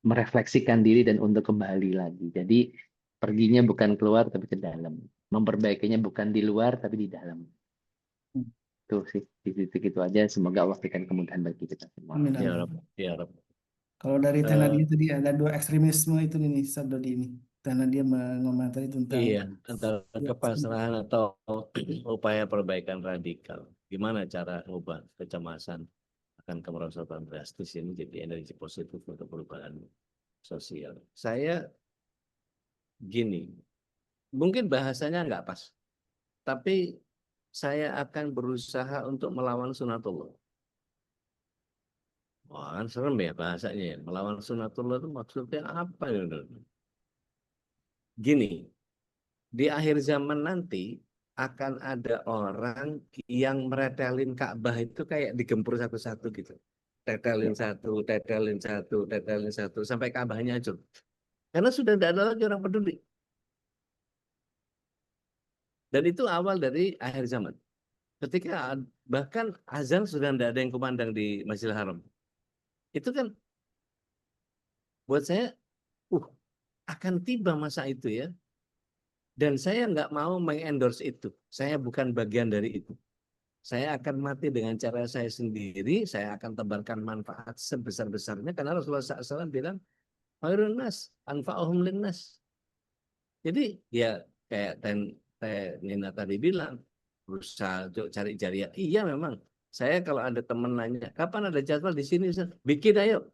merefleksikan diri dan untuk kembali lagi. Jadi perginya bukan keluar tapi ke dalam. Memperbaikinya bukan di luar tapi di dalam. Itu sih, di titik itu aja. Semoga Allah berikan kemudahan bagi kita semua. Amin, Ya amin. Rabb, ya Rabb. Kalau dari Teh Nadia tadi ada dua ekstremisme itu nih Sadodi ini. Teh Nadia mengomentari tentang Iya, antara kepasrahan atau upaya perbaikan radikal. Gimana cara mengubah kecemasan akan kemerosotan drastis ini jadi energi positif untuk perubahan sosial. Saya gini, mungkin bahasanya nggak pas, tapi saya akan berusaha untuk melawan sunatullah. Wah, kan serem ya bahasanya ya. Melawan sunatullah itu maksudnya apa ya? Gini, di akhir zaman nanti akan ada orang yang meretelin Ka'bah itu kayak digempur satu-satu gitu. Tetelin satu, tetelin satu, tetelin satu, sampai Ka'bahnya hancur. Karena sudah tidak ada lagi orang peduli. Dan itu awal dari akhir zaman. Ketika bahkan azan sudah tidak ada yang kumandang di Masjidil Haram. Itu kan buat saya, akan tiba masa itu ya. Dan saya nggak mau mengendorse itu. Saya bukan bagian dari itu. Saya akan mati dengan cara saya sendiri. Saya akan tebarkan manfaat sebesar-besarnya. Karena Rasulullah SAW bilang, khairun nas, anfa'uhum linnas. Jadi ya kayak Nina tadi bilang, berusaha untuk cari jariah. Iya memang. Saya kalau ada teman nanya, kapan ada jadwal di sini? Ustaz? Bikin ayo.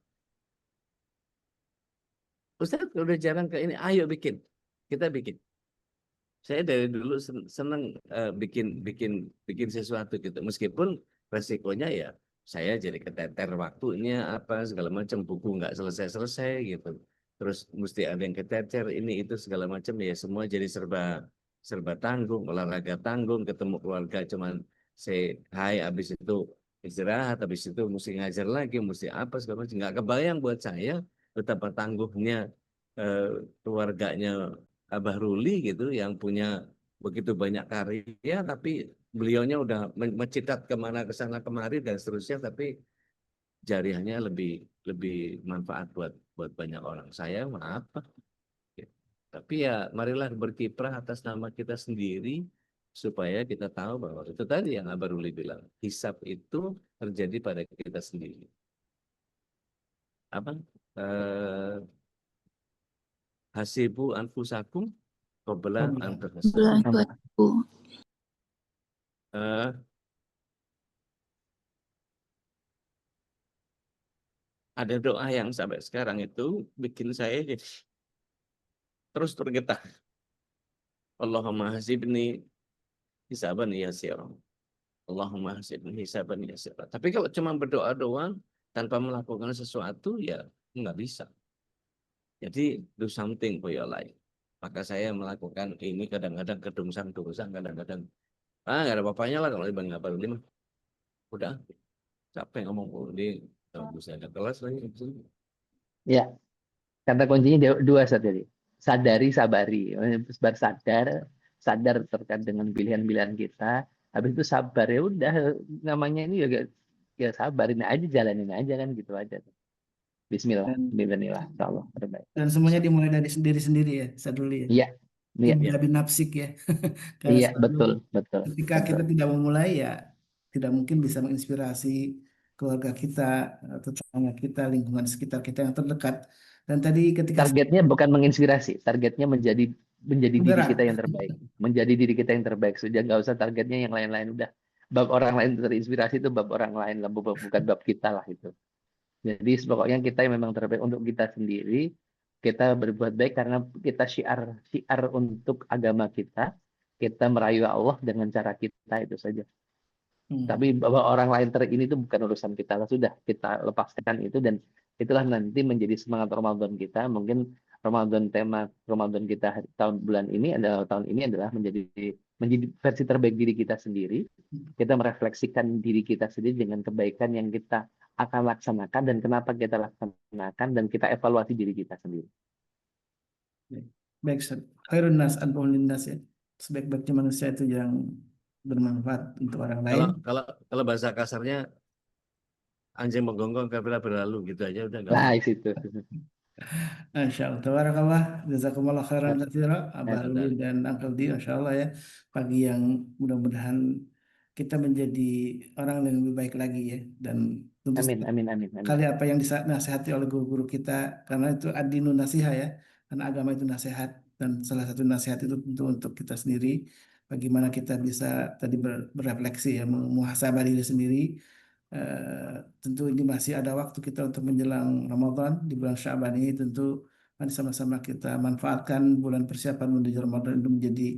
Ustaz udah jarang ke ini, ayo bikin. Kita bikin. Saya dari dulu senang bikin sesuatu gitu. Meskipun resikonya ya saya jadi keteter waktunya apa segala macam, buku nggak selesai-selesai gitu. Terus mesti ada yang keteter ini itu segala macam, ya semua jadi serba tanggung, olahraga tanggung, ketemu keluarga cuman say hai, habis itu istirahat, habis itu mesti ngajar lagi, mesti apa segala macam. Nggak kebayang buat saya betapa tangguhnya keluarganya Abah Ruli gitu yang punya begitu banyak karya tapi beliaunya udah mencitat kemana ke sana kemari dan seterusnya, tapi jariahnya lebih manfaat buat banyak orang. Saya mah apa? Tapi ya marilah berkiprah atas nama kita sendiri supaya kita tahu bahwa itu tadi yang Abah Ruli bilang, hisab itu terjadi pada kita sendiri. Apa? Hasibu anfusakum qabla an tuhasibu. Bulan buatku. Ada doa yang sampai sekarang itu bikin saya jadi terus tergetar. Allahumma hasibni hisaban yasira. Allahumma hasibni hisaban yasira. Tapi kalau cuma berdoa doang tanpa melakukan sesuatu ya nggak bisa. Jadi do something for your life. Maka saya melakukan ini kadang-kadang kedungsang-dungsang, kadang-kadang nggak ada apa-apanya lah kalau Ibn Ngabar ini mah. Udah capek ngomong ini bisa ada kelas lagi. Ya, kata kuncinya dua tadi. Sadari, sabari. Sadar terkait dengan pilihan-pilihan kita. Habis itu sabar, ya udah, namanya ini juga ya sabarin aja, jalanin aja kan gitu aja. Bismillah, bismillah, insyaallah terbaik. Dan semuanya dimulai dari diri sendiri ya, Sadruli ya. Iya, Ibda bin nafsik ya. Karena iya, betul. ketika kita tidak memulai ya tidak mungkin bisa menginspirasi keluarga kita, tetangga kita, lingkungan sekitar kita yang terdekat. Dan tadi ketika Targetnya bukan menginspirasi, targetnya menjadi diri Bergerak. kita yang terbaik. Menjadi diri kita yang terbaik. Sudah nggak usah targetnya yang lain-lain, udah. Bab orang lain terinspirasi itu bab orang lain lah, bukan bab kita lah itu. Jadi pokoknya kita yang memang terbaik untuk kita sendiri, kita berbuat baik karena kita syiar untuk agama kita merayu Allah dengan cara kita, itu saja. Tapi bahwa orang lain ini itu bukan urusan kita, sudah kita lepaskan itu, dan itulah nanti menjadi semangat Ramadan kita. Mungkin tema Ramadan kita bulan ini adalah menjadi versi terbaik diri kita sendiri. Kita merefleksikan diri kita sendiri dengan kebaikan yang kita akan laksanakan dan kenapa kita laksanakan, dan kita evaluasi diri kita sendiri. Baik, khairun nas anfa'un linnas ya. Sebaik-baiknya manusia itu yang bermanfaat untuk orang lain. Kalau bahasa kasarnya anjing menggonggong kabila berlalu gitu aja udah. Nah, situ. Insyaallah, tabarakallah, jazakumullah khairan katsira, Abah Ruli dan Uncle Di, insyaallah ya. Pagi yang mudah-mudahan kita menjadi orang yang lebih baik lagi ya, dan tentu Amin. kali apa yang dinasihati oleh guru-guru kita, karena itu ad-dinu nasiha ya, karena agama itu nasihat, dan salah satu nasihat itu tentu untuk kita sendiri, bagaimana kita bisa tadi berefleksi ya, muhasabah diri sendiri. Tentu ini masih ada waktu kita untuk menjelang Ramadan di bulan Sya'ban ini. Tentu mari sama-sama kita manfaatkan bulan persiapan menuju Ramadan itu menjadi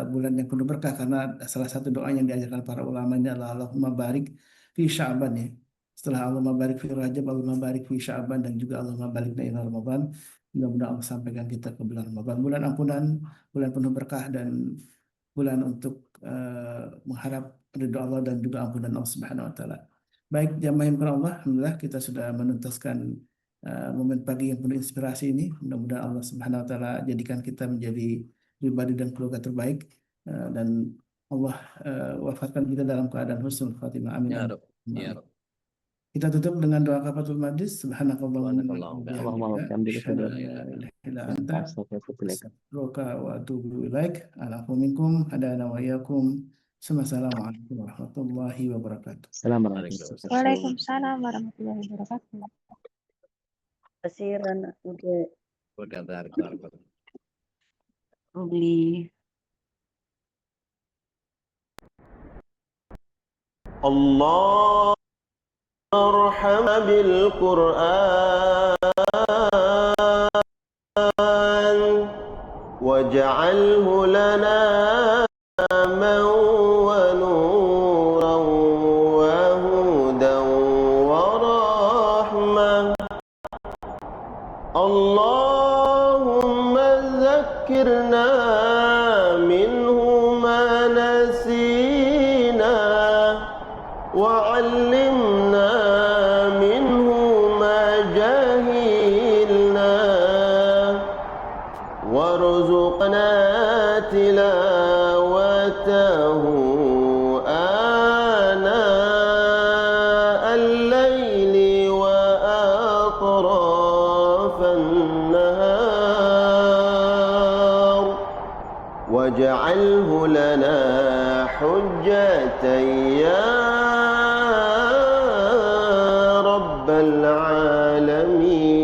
bulan yang penuh berkah, karena salah satu doa yang diajarkan para ulama ini adalah Allahumma barik fi Sya'ban ya. Setelah Allahumma barik fi Rajab, Allahumma barik fi Sya'ban, dan juga Allahumma barik ila Ramadan. Mudah-mudahan Allah sampaikan kita ke bulan Ramadan, bulan ampunan, bulan penuh berkah, dan bulan untuk mengharap ridho Allah dan juga ampunan Allah Subhanahu wa taala. Baik, jamaah yang Allah, alhamdulillah kita sudah menuntaskan momen pagi yang penuh inspirasi ini. Mudah-mudahan Allah Subhanahu wa taala jadikan kita menjadi pribadi dan keluarga terbaik, dan Allah wafatkan kita dalam keadaan husnul khatimah. Amin. Ya Rabb. Ya Rabb. Kita tutup dengan doa kafatul majlis. Subhanakallahumma Allahumma bihamdika asyhadu an la ilaha illa anta astaghfiruka wa atubu ilaik. Alaikum minkum hadana wa iyyakum. Assalamualaikum warahmatullahi wabarakatuh. Assalamualaikum. Waalaikumsalam warahmatullahi wabarakatuh. Kasiran Udah tarik. Ruli. Allah arham bil Qur'an waj'alhu lana imaman wa nuran wa hudan wa rahmah. Allahumma zakkirna minhu ma nasina wa 'allimna minhu ma jahilna warzuqna tilawatahu واجعله لنا حجة يا رب العالمين